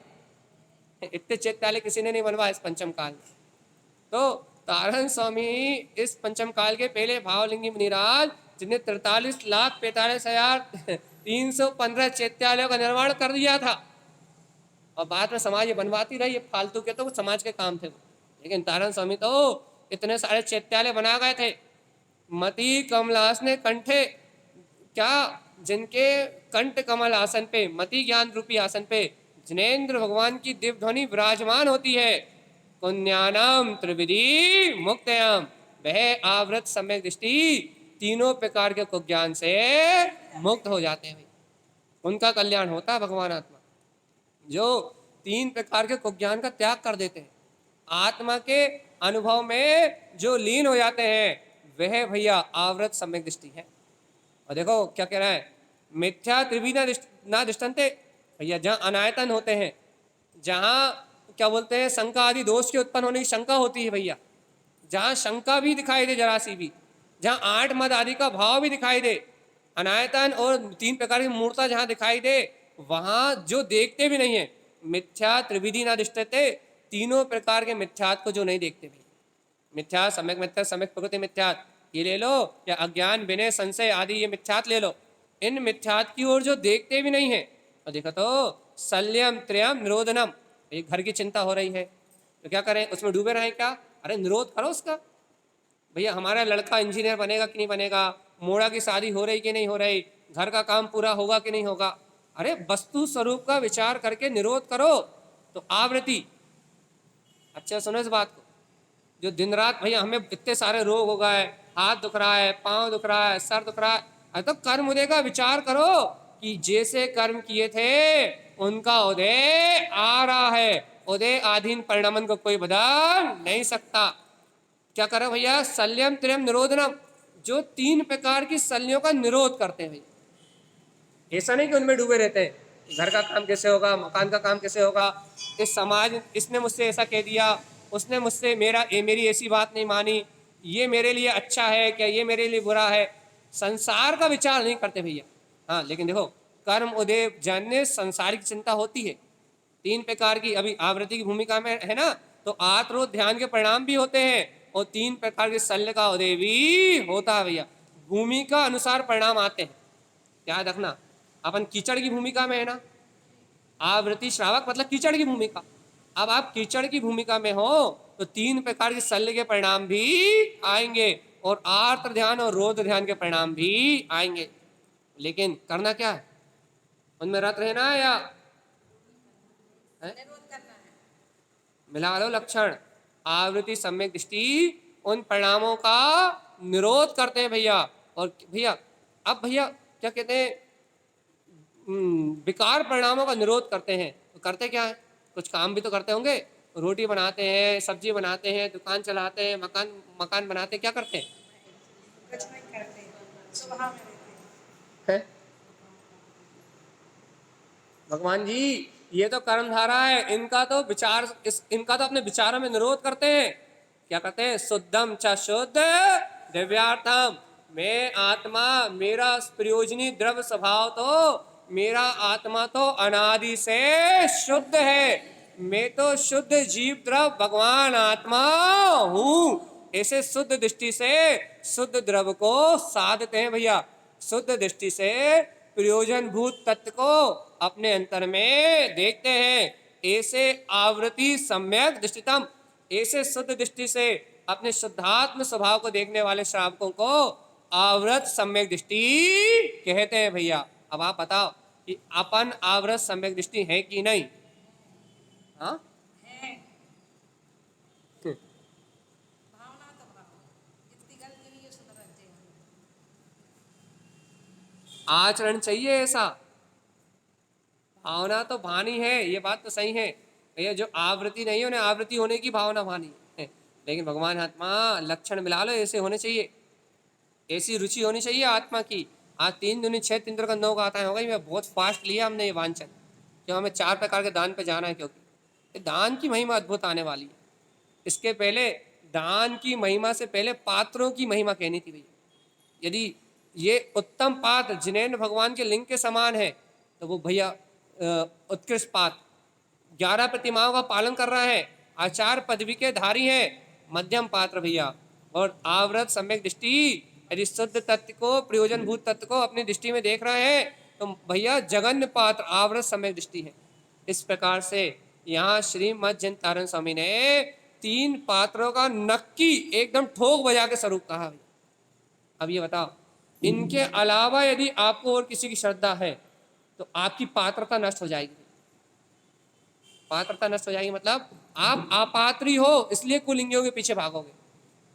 Speaker 2: इतने चैत्यालय किसी ने नहीं बनवाया इस पंचम काल में। तो तारण स्वामी इस पंचम काल के पहले भावलिंगी मुनिराज, जिन्हें 43,45,315 चैत्यालयों का निर्माण कर दिया था, और बाद में समाज ये बनवाती रही। ये फालतू के तो समाज के काम थे, लेकिन तारण स्वामी तो इतने सारे चैत्यालय बना गए थे। मति कमलास ने कंठे, क्या जिनके कंठ कमल आसन पे, मति ज्ञान रूपी आसन पे जिनेन्द्र भगवान की दिव्य ध्वनि विराजमान होती है। पुण्यानाम त्रिविधि मुक्तयाम, वह आवृत सम्यक दृष्टि तीनों प्रकार के कुज्ञान से मुक्त हो जाते हैं। उनका कल्याण होता है भगवान आत्मा, जो 3 प्रकार के कुज्ञान का त्याग कर देते हैं, आत्मा के अनुभव में जो लीन हो जाते हैं, वह भैया आवृत सम्यक दृष्टि है। और देखो क्या कह रहा है, मिथ्या त्रिविधा ना दृष्टन्ते, भैया जहाँ अनायतन होते हैं, जहाँ क्या बोलते हैं शंका आदि दोष के उत्पन्न होने की शंका होती है भैया, जहाँ शंका भी दिखाई दे जरा सी भी, जहाँ 8 मद आदि का भाव भी दिखाई दे, अनायतन और 3 प्रकार की मूर्ता जहाँ दिखाई दे, वहाँ जो देखते भी नहीं है, मिथ्या त्रिविधि ना दृष्टते, तीनों प्रकार के मिथ्यात् को जो नहीं देखते भैया, मिथ्या, सम्यक प्रकृति मिथ्यात् ये ले लो, या अज्ञान विनय संशय आदि ये मिथ्यात् ले लो, इन मिथ्यात् की ओर जो देखते भी नहीं है। और देखो तो शल्यम त्रयम निरोधनम, एक घर की चिंता हो रही है तो क्या करें, उसमें डूबे रहें क्या? अरे निरोध करो उसका। भैया हमारा लड़का इंजीनियर बनेगा कि नहीं बनेगा, मोड़ा की शादी हो रही कि नहीं हो रही, घर का काम पूरा होगा कि नहीं होगा, अरे वस्तु स्वरूप का विचार करके निरोध करो। तो आवृत्ति, अच्छा सुनो इस बात को, जो दिन रात भैया हमें इतने सारे रोग हो गए, हाथ दुख रहा है, पाँव दुख रहा है, सर दुख रहा है, अरे तो कर्म उदय का विचार करो कि जैसे कर्म किए थे उनका उदय आ रहा है, उदय आधीन परिणामन को कोई बदल नहीं सकता। क्या करो भैया, शल्यम त्रयम निरोधनम, जो 3 प्रकार की शल्यों का निरोध करते हैं भैया। ऐसा नहीं कि उनमें डूबे रहते हैं, घर का काम कैसे होगा, मकान का काम कैसे होगा, इस समाज, इसने मुझसे ऐसा कह दिया, उसने मुझसे मेरी ऐसी बात नहीं मानी, ये मेरे लिए अच्छा है क्या, ये मेरे लिए बुरा है, संसार का विचार नहीं करते भैया। हाँ लेकिन देखो कर्म उदय जानने संसारिक चिंता होती है 3 प्रकार की, अभी आवृत्ति की भूमिका में है ना, तो आत्रोध ध्यान के परिणाम भी होते हैं और 3 प्रकार के शल्य का उदय भी होता है भैया। भूमिका अनुसार परिणाम आते हैं, याद रखना। अपन कीचड़ की भूमिका में है ना, आवृत्ति श्रावक मतलब कीचड़ की भूमिका, अब आप कीचड़ की भूमिका में हो तो 3 प्रकार के शल्य के परिणाम भी आएंगे और आर्त ध्यान और रोध ध्यान के परिणाम भी आएंगे। लेकिन करना क्या है, उनमें रत रहना या है? मिला लो लक्षण, आवृत्ति सम्यक दृष्टि उन परिणामों का निरोध करते हैं भैया। और भैया अब भैया क्या कहते हैं, विकार परिणामों का निरोध करते हैं, तो करते क्या है, कुछ काम भी तो करते होंगे, रोटी बनाते हैं, सब्जी बनाते हैं, दुकान चलाते हैं, मकान बनाते हैं, क्या करते हैं?
Speaker 3: कुछ नहीं करते, स्वभाव में रहते हैं।
Speaker 2: है? भगवान जी ये तो कर्मधारा है, इनका तो विचार, इनका तो अपने विचारों में निरोध करते हैं। क्या कहते हैं, शुद्धम च शुद्ध दिव्यार्थम, मैं आत्मा, मेरा प्रयोजनी द्रव्य स्वभाव तो, मेरा आत्मा तो अनादि से शुद्ध है, मैं तो शुद्ध जीव द्रव भगवान आत्मा हूँ। ऐसे शुद्ध दृष्टि से शुद्ध द्रव्य को साधते हैं भैया, शुद्ध दृष्टि से प्रयोजन भूत तत्व को अपने अंतर में देखते हैं। ऐसे आवृत्ति सम्यक दृष्टितम, ऐसे शुद्ध दृष्टि से अपने शुद्धात्म स्वभाव को देखने वाले श्रावकों को आवृत सम्यक दृष्टि कहते हैं भैया। अब आप बताओ कि अपन आवृत सम्यक दृष्टि है कि नहीं? हाँ
Speaker 3: है। भावना तो भाव, इतनी गलती नहीं है, सुधर जाए।
Speaker 2: आचरण चाहिए ऐसा, भावना तो भानी है, ये बात तो सही है। ये जो आवृत्ति नहीं है उन्हें आवृत्ति होने की भावना भानी है, लेकिन भगवान आत्मा लक्षण मिला लो, ऐसे होने चाहिए, ऐसी रुचि होनी चाहिए आत्मा की। आज 3 दूनी 6 3 का 9 का आता है, होगा मैं बहुत फास्ट लिया हमने ये वांछन, क्यों हमें 4 प्रकार के दान पे जाना है? क्योंकि ये दान की महिमा अद्भुत आने वाली है। इसके पहले दान की महिमा से पहले पात्रों की महिमा कहनी थी भैया। यदि ये उत्तम पात्र जिनेन्द्र भगवान के लिंग के समान है तो वो भैया उत्कृष्ट पात्र 11 प्रतिमाओं का पालन कर रहा है, आचार्य पदवी के धारी हैं, मध्यम पात्र भैया। और आवृत सम्यक दृष्टि, यदि शुद्ध तत्व को प्रयोजन भूत तत्व को अपनी दृष्टि में देख रहे हैं तो भैया जगन्य पात्र आवृत सम्यक दृष्टि है। इस प्रकार से यहाँ श्रीमद् जयंत तारण स्वामी ने 3 पात्रों का नक्की एकदम ठोक बजा के स्वरूप कहा। अब ये बताओ, इनके अलावा यदि आपको और किसी की श्रद्धा है तो आपकी पात्रता नष्ट हो जाएगी। पात्रता नष्ट हो जाएगी मतलब आप अपात्री हो इसलिए कुलिंगियों के पीछे भागोगे।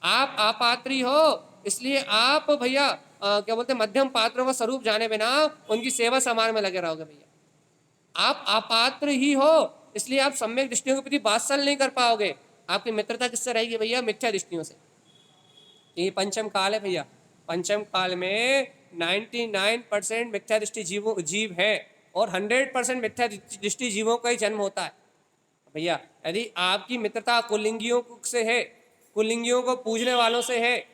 Speaker 2: आप अपात्री हो इसलिए आप भैया क्या बोलते हैं, मध्यम पात्रों का स्वरूप जाने बिना उनकी सेवा समाज में लगे रहोगे भैया। आप अपात्र ही हो इसलिए आप सम्यक दृष्टियों के प्रति वात्सल्य नहीं कर पाओगे। आपकी मित्रता किससे रहेगी भैया? मिथ्या दृष्टियों से। ये पंचम काल है भैया। पंचम काल में 99% मिथ्या दृष्टि जीव है और 100% मिथ्या दृष्टि जीवों का ही जन्म होता है भैया। यदि आपकी मित्रता कुलिंगियों से है, कुलिंगियों को पूजने वालों से है,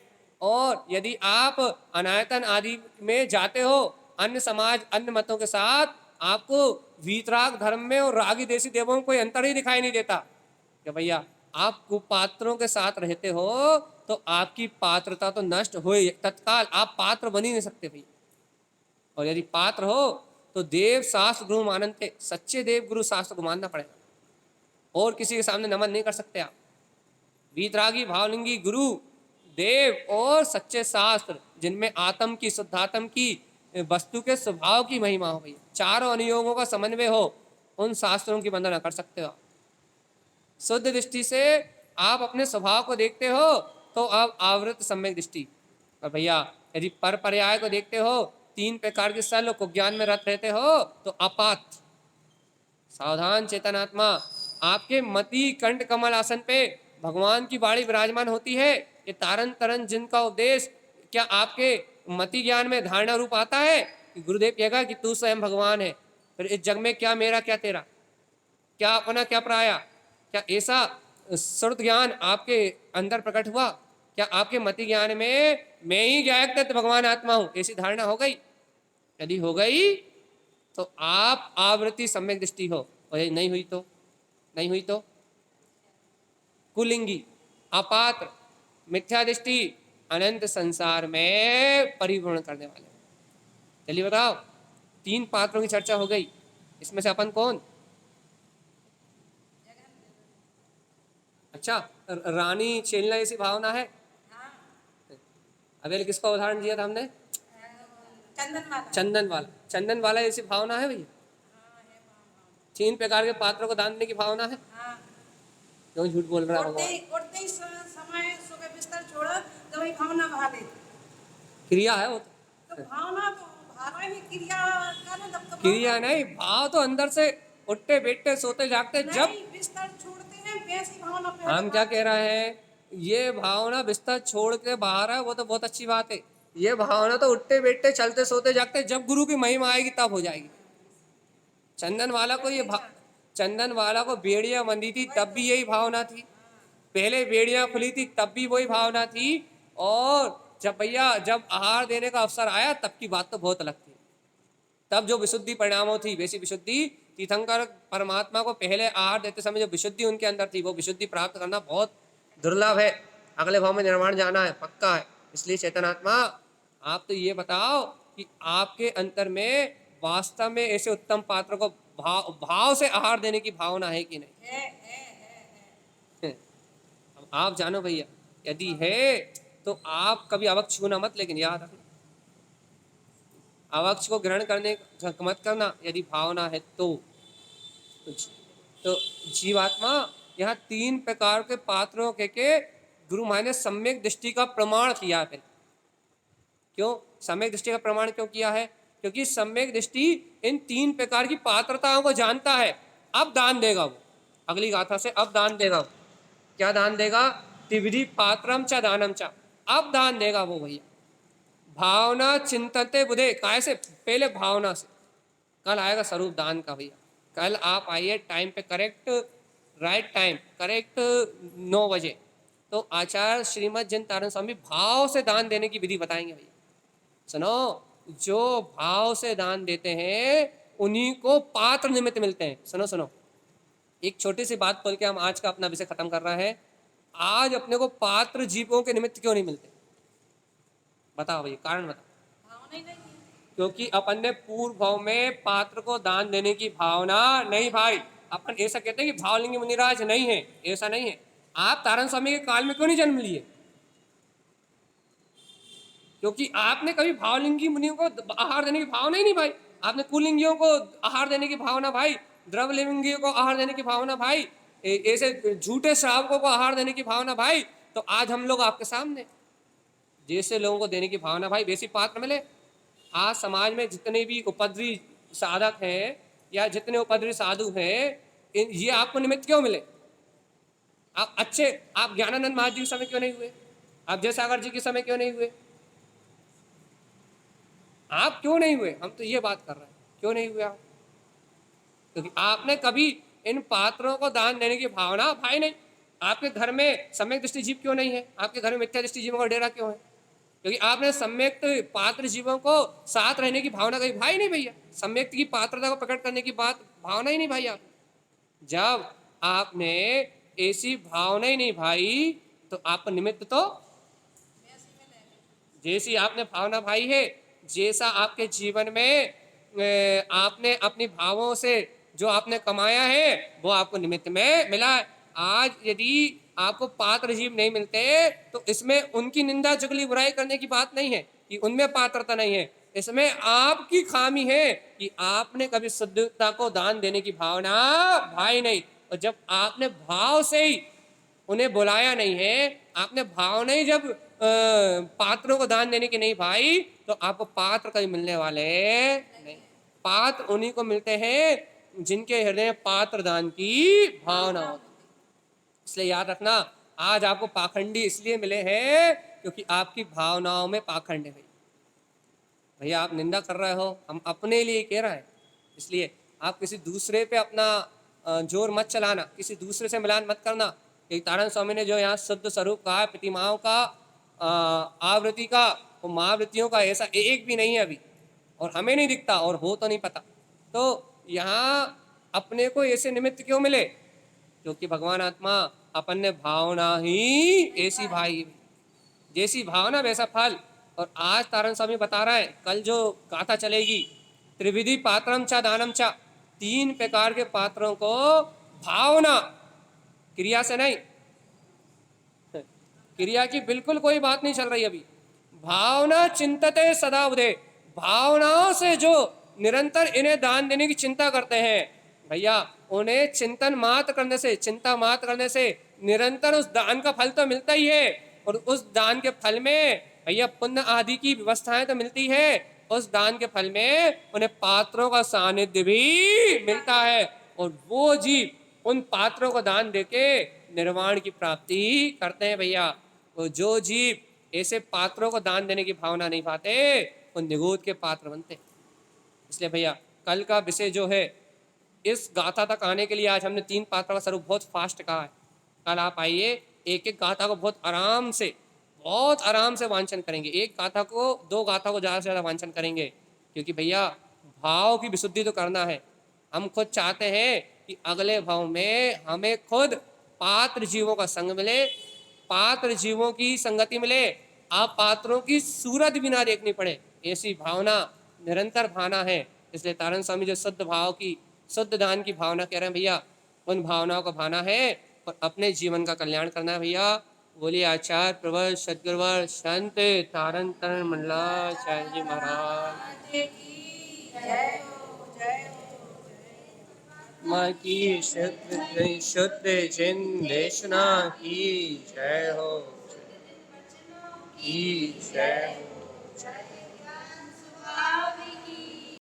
Speaker 2: और यदि आप अनायतन आदि में जाते हो अन्य समाज अन्य मतों के साथ, आपको वीतराग धर्म में और रागी देसी देवों में कोई अंतर ही दिखाई नहीं देता कि भैया आप कुपात्रों के साथ रहते हो तो आपकी पात्रता तो नष्ट हो, तत्काल आप पात्र बन ही नहीं सकते भैया। और यदि पात्र हो तो देव शास्त्र गुरु मानते, सच्चे देव गुरु शास्त्र को मानना पड़ेगा और किसी के सामने नमन नहीं कर सकते आप। वीतरागी भावलिंगी गुरु देव और सच्चे शास्त्र जिनमें आत्म की शुद्धात्म की वस्तु के स्वभाव की महिमा हो भैया, चारों अनुयोगों का समन्वय हो, उन शास्त्रों की वंदना कर सकते हो। शुद्ध दृष्टि से आप अपने स्वभाव को देखते हो तो आप आवृत सम्यक दृष्टि। और भैया यदि पर पर्याय को देखते हो, 3 प्रकार के सल को ज्ञान में रत रहते हो तो अपात सावधान चेतनात्मा। आपके मति कंठ कमल आसन पे भगवान की बाणी विराजमान होती है। ये तारण तरन जिनका उपदेश क्या आपके मति ज्ञान में धारणा रूप आता है कि गुरुदेव कहेगा कि तू स्वयं भगवान है, फिर इस जग में क्या मेरा क्या तेरा, क्या अपना क्या पराया, क्या ऐसा श्रुत ज्ञान आपके अंदर प्रकट हुआ? क्या आपके मति ज्ञान में मैं ही ज्ञायक तत्व भगवान आत्मा हूं, ऐसी धारणा हो गई? यदि हो गई तो आप आवृत्ति सम्यक दृष्टि हो, और यदि नहीं हुई तो नहीं हुई तो कुलिंगी अपात्र मिथ्या दृष्टि अनंत संसार में परिपूर्ण करने वाले। चलिए बताओ, 3 पात्रों की चर्चा हो गई, इसमें से अपन कौन? अच्छा, रानी चेलना ऐसी भावना है। अबेल किसका उदाहरण दिया था हमने? चंदन वाला। चंदन वाला ऐसी भावना है भैया। 3 प्रकार के पात्रों को दान देने की भावना है। क्यों झूठ बोल रहा है भगवान?
Speaker 3: उठते ही समय सुबह बिस्तर छोड़ा तो वही भावना बहा दे।
Speaker 2: क्रिया है वो
Speaker 3: तो भावना तो भावना ही क्रिया का ना, जब तो
Speaker 2: क्रिया नहीं, भाव तो अंदर से उठते बैठते सोते जागते जब
Speaker 3: बिस्तर छोड़ते हैं वैसी भावना पे
Speaker 2: हम क्या कह रहे हैं, ये भावना बिस्तर छोड़ के बाहर है वो तो बहुत अच्छी बात है। ये भावना तो उठते बैठते चलते सोते जागते जब गुरु की महिमा आएगी तब हो जाएगी। चंदन वाला को चंदन वाला को बेड़ियां बंधी थी तब भी यही भावना थी, पहले बेड़ियां खुली थी तब भी वही भावना थी, और जब भैया जब आहार देने का अवसर आया तब की बात तो बहुत अलग थी। तब जो विशुद्धि परिणामों थी वैसी विशुद्धि तीर्थंकर परमात्मा को पहले आहार देते समय जो विशुद्धि उनके अंदर थी वो विशुद्धि प्राप्त करना बहुत दुर्लभ है। अगले भाव में निर्माण जाना है, पक्का है। इसलिए चेतनात्मा आप तो ये बताओ कि आपके अंतर में वास्तव में ऐसे उत्तम पात्र को भाव से आहार देने की भावना है कि नहीं? है। अब आप जानो भैया, यदि है तो आप कभी अवक्ष छूना मत, लेकिन याद रखना अवक्ष को ग्रहण करने मत करना यदि भावना है तो जीवात्मा यहाँ 3 प्रकार के पात्रों के गुरु माँ ने सम्यक दृष्टि का प्रमाण किया है। क्यों सम्यक दृष्टि का प्रमाण क्यों किया है? क्योंकि सम्यक दृष्टि इन 3 प्रकार की पात्रताओं को जानता है। अब दान देगा वो, अगली गाथा से अब दान देगा वो। क्या दान देगा? त्रिविधि पात्रम च दानम च। अब दान देगा वो भैया। भावना चिंतते बुधे, काय से? पहले भावना से। कल आएगा स्वरूप दान का भैया। कल आप आइए टाइम पे, करेक्ट राइट टाइम, करेक्ट 9 बजे। तो आचार्य श्रीमद जन तारण स्वामी भाव से दान देने की विधि बताएंगे भैया। सुनो, जो भाव से दान देते हैं उन्हीं को पात्र निमित्त मिलते हैं। सुनो सुनो, एक छोटी सी बात बोल के हम आज का अपना विषय खत्म कर रहे हैं। आज अपने को पात्र जीवों के निमित्त क्यों नहीं मिलते? बताओ भैया, कारण बताओ।
Speaker 3: भावना ही नहीं है।
Speaker 2: क्योंकि अपन ने पूर्व भाव में पात्र को दान देने की भावना नहीं भाई। अपन ऐसा कहते हैं कि भावलिंगी मुनिराज नहीं है, ऐसा नहीं है। आप तारण स्वामी के काल में क्यों नहीं जन्म लिए? क्योंकि आपने कभी भावलिंगी मुनियों को आहार देने की भावना ही नहीं भाई। आपने कुलिंगियों को आहार देने की भावना भाई, द्रवलिंगियों को आहार देने की भावना भाई, ऐसे झूठे श्रावकों को आहार देने की भावना भाई। तो आज हम लोग आपके सामने जैसे लोगों को देने की भावना भाई, वैसी पात्र मिले। आज समाज में जितने भी उपद्रवी साधक हैं या जितने उपद्रवी साधु हैं, ये आपको निमित्त क्यों मिले? आप अच्छे, आप ज्ञानानंद महाराज जी के समय क्यों नहीं हुए? आप जयसागर जी के समय क्यों नहीं हुए? आप क्यों नहीं हुए? हम तो ये बात कर रहे हैं, क्यों नहीं हुए आप? क्योंकि आपने कभी इन पात्रों को दान देने की भावना भाई नहीं। आपके घर में सम्यक दृष्टि जीव क्यों नहीं है? आपके घर में मिथ्या दृष्टि जीवों का डेरा क्यों है? क्योंकि आपने सम्यक पात्र जीवों को साथ रहने की भावना कही भाई नहीं भैया। सम्यक की पात्रता को प्रकट करने की बात भावना ही नहीं भाई। आप जब आपने ऐसी भावना ही नहीं भाई, तो आप निमित्त तो जैसी आपने भावना भाई है, जैसा आपके जीवन में आपने अपनी भावों से जो आपने कमाया है वो आपको निमित्त में मिला है। आज यदि आपको पात्र जीव नहीं मिलते तो इसमें उनकी निंदा चुगली बुराई करने की बात नहीं है कि उनमें पात्रता नहीं है। इसमें आपकी खामी है कि आपने कभी शुद्धता को दान देने की भावना भाई नहीं। और जब आपने भाव से ही उन्हें बुलाया नहीं है, आपने भाव नहीं जब पात्रों को दान देने की नहीं भाई, तो आपको पात्र कभी मिलने वाले नहीं। पात्र उन्हीं को मिलते हैं जिनके हृदय में पात्र दान की भावना हो। इसलिए याद रखना, आज आपको पाखंडी इसलिए मिले हैं क्योंकि आपकी भावनाओं में पाखंड है। भाई भैया आप निंदा कर रहे हो, हम अपने लिए कह रहे हैं। इसलिए आप किसी दूसरे पे अपना जोर मत चलाना, किसी दूसरे से मिलान मत करना। क्योंकि तारण स्वामी ने जो यहाँ शुद्ध स्वरूप कहा है, प्रतिमाओं का आवृत्ति का, वो महावृत्तियों का ऐसा एक भी नहीं है अभी, और हमें नहीं दिखता और हो तो नहीं पता। तो यहाँ अपने को ऐसे निमित्त क्यों मिले? क्योंकि भगवान आत्मा अपन ने भावना ही ऐसी भाई, जैसी भावना वैसा फल। और आज तारण स्वामी बता रहा है, कल जो गाथा चलेगी, त्रिविधि पात्रम चा दानम चा, 3 प्रकार के पात्रों को भावना, क्रिया से नहीं, क्रिया की बिल्कुल कोई बात नहीं चल रही अभी। भावना चिंतते सदा उदे, भावनाओं से जो निरंतर इन्हें दान देने की चिंता करते हैं भैया, उन्हें चिंतन मात्र करने से, चिंता मात्र करने से निरंतर उस दान का फल तो मिलता ही है। और उस दान के फल में भैया पुण्य आदि की व्यवस्थाएं तो मिलती है, उस दान के फल में उन्हें पात्रों का सानिध्य भी मिलता है। और वो जीव उन पात्रों को दान देके निर्वाण की प्राप्ति करते हैं भैया। वो जो जीव ऐसे पात्रों को दान देने की भावना नहीं पाते, वो निगोद के पात्र बनते। इसलिए भैया कल का विषय जो है, इस गाथा तक आने के लिए आज हमने 3 पात्रों का स्वरूप बहुत फास्ट कहा है। कल आप आइए, एक एक गाथा को बहुत आराम से वांछन करेंगे। एक गाथा को, 2 गाथा को ज़्यादा से ज़्यादा वांछन करेंगे। क्योंकि भैया भाव की विशुद्धि तो करना है। हम खुद चाहते हैं कि अगले भाव में हमें खुद पात्र जीवों का संग मिले, पात्र जीवों की संगति मिले, आप पात्रों की सूरत भी ना देखनी पड़े, ऐसी भावना निरंतर भावना है। इसलिए तारण स्वामी जो शुद्ध भाव की, शुद्ध दान की भावना कह रहे हैं भैया, उन भावनाओं का भावना है और अपने जीवन का कल्याण करना है भैया। बोलिए आचार्य प्रवर सदगुरुवर संत तारण तरण मंडलाचार्य जी महाराज माँ की शुद्ध जिन देशना की जय हो, की जय हो।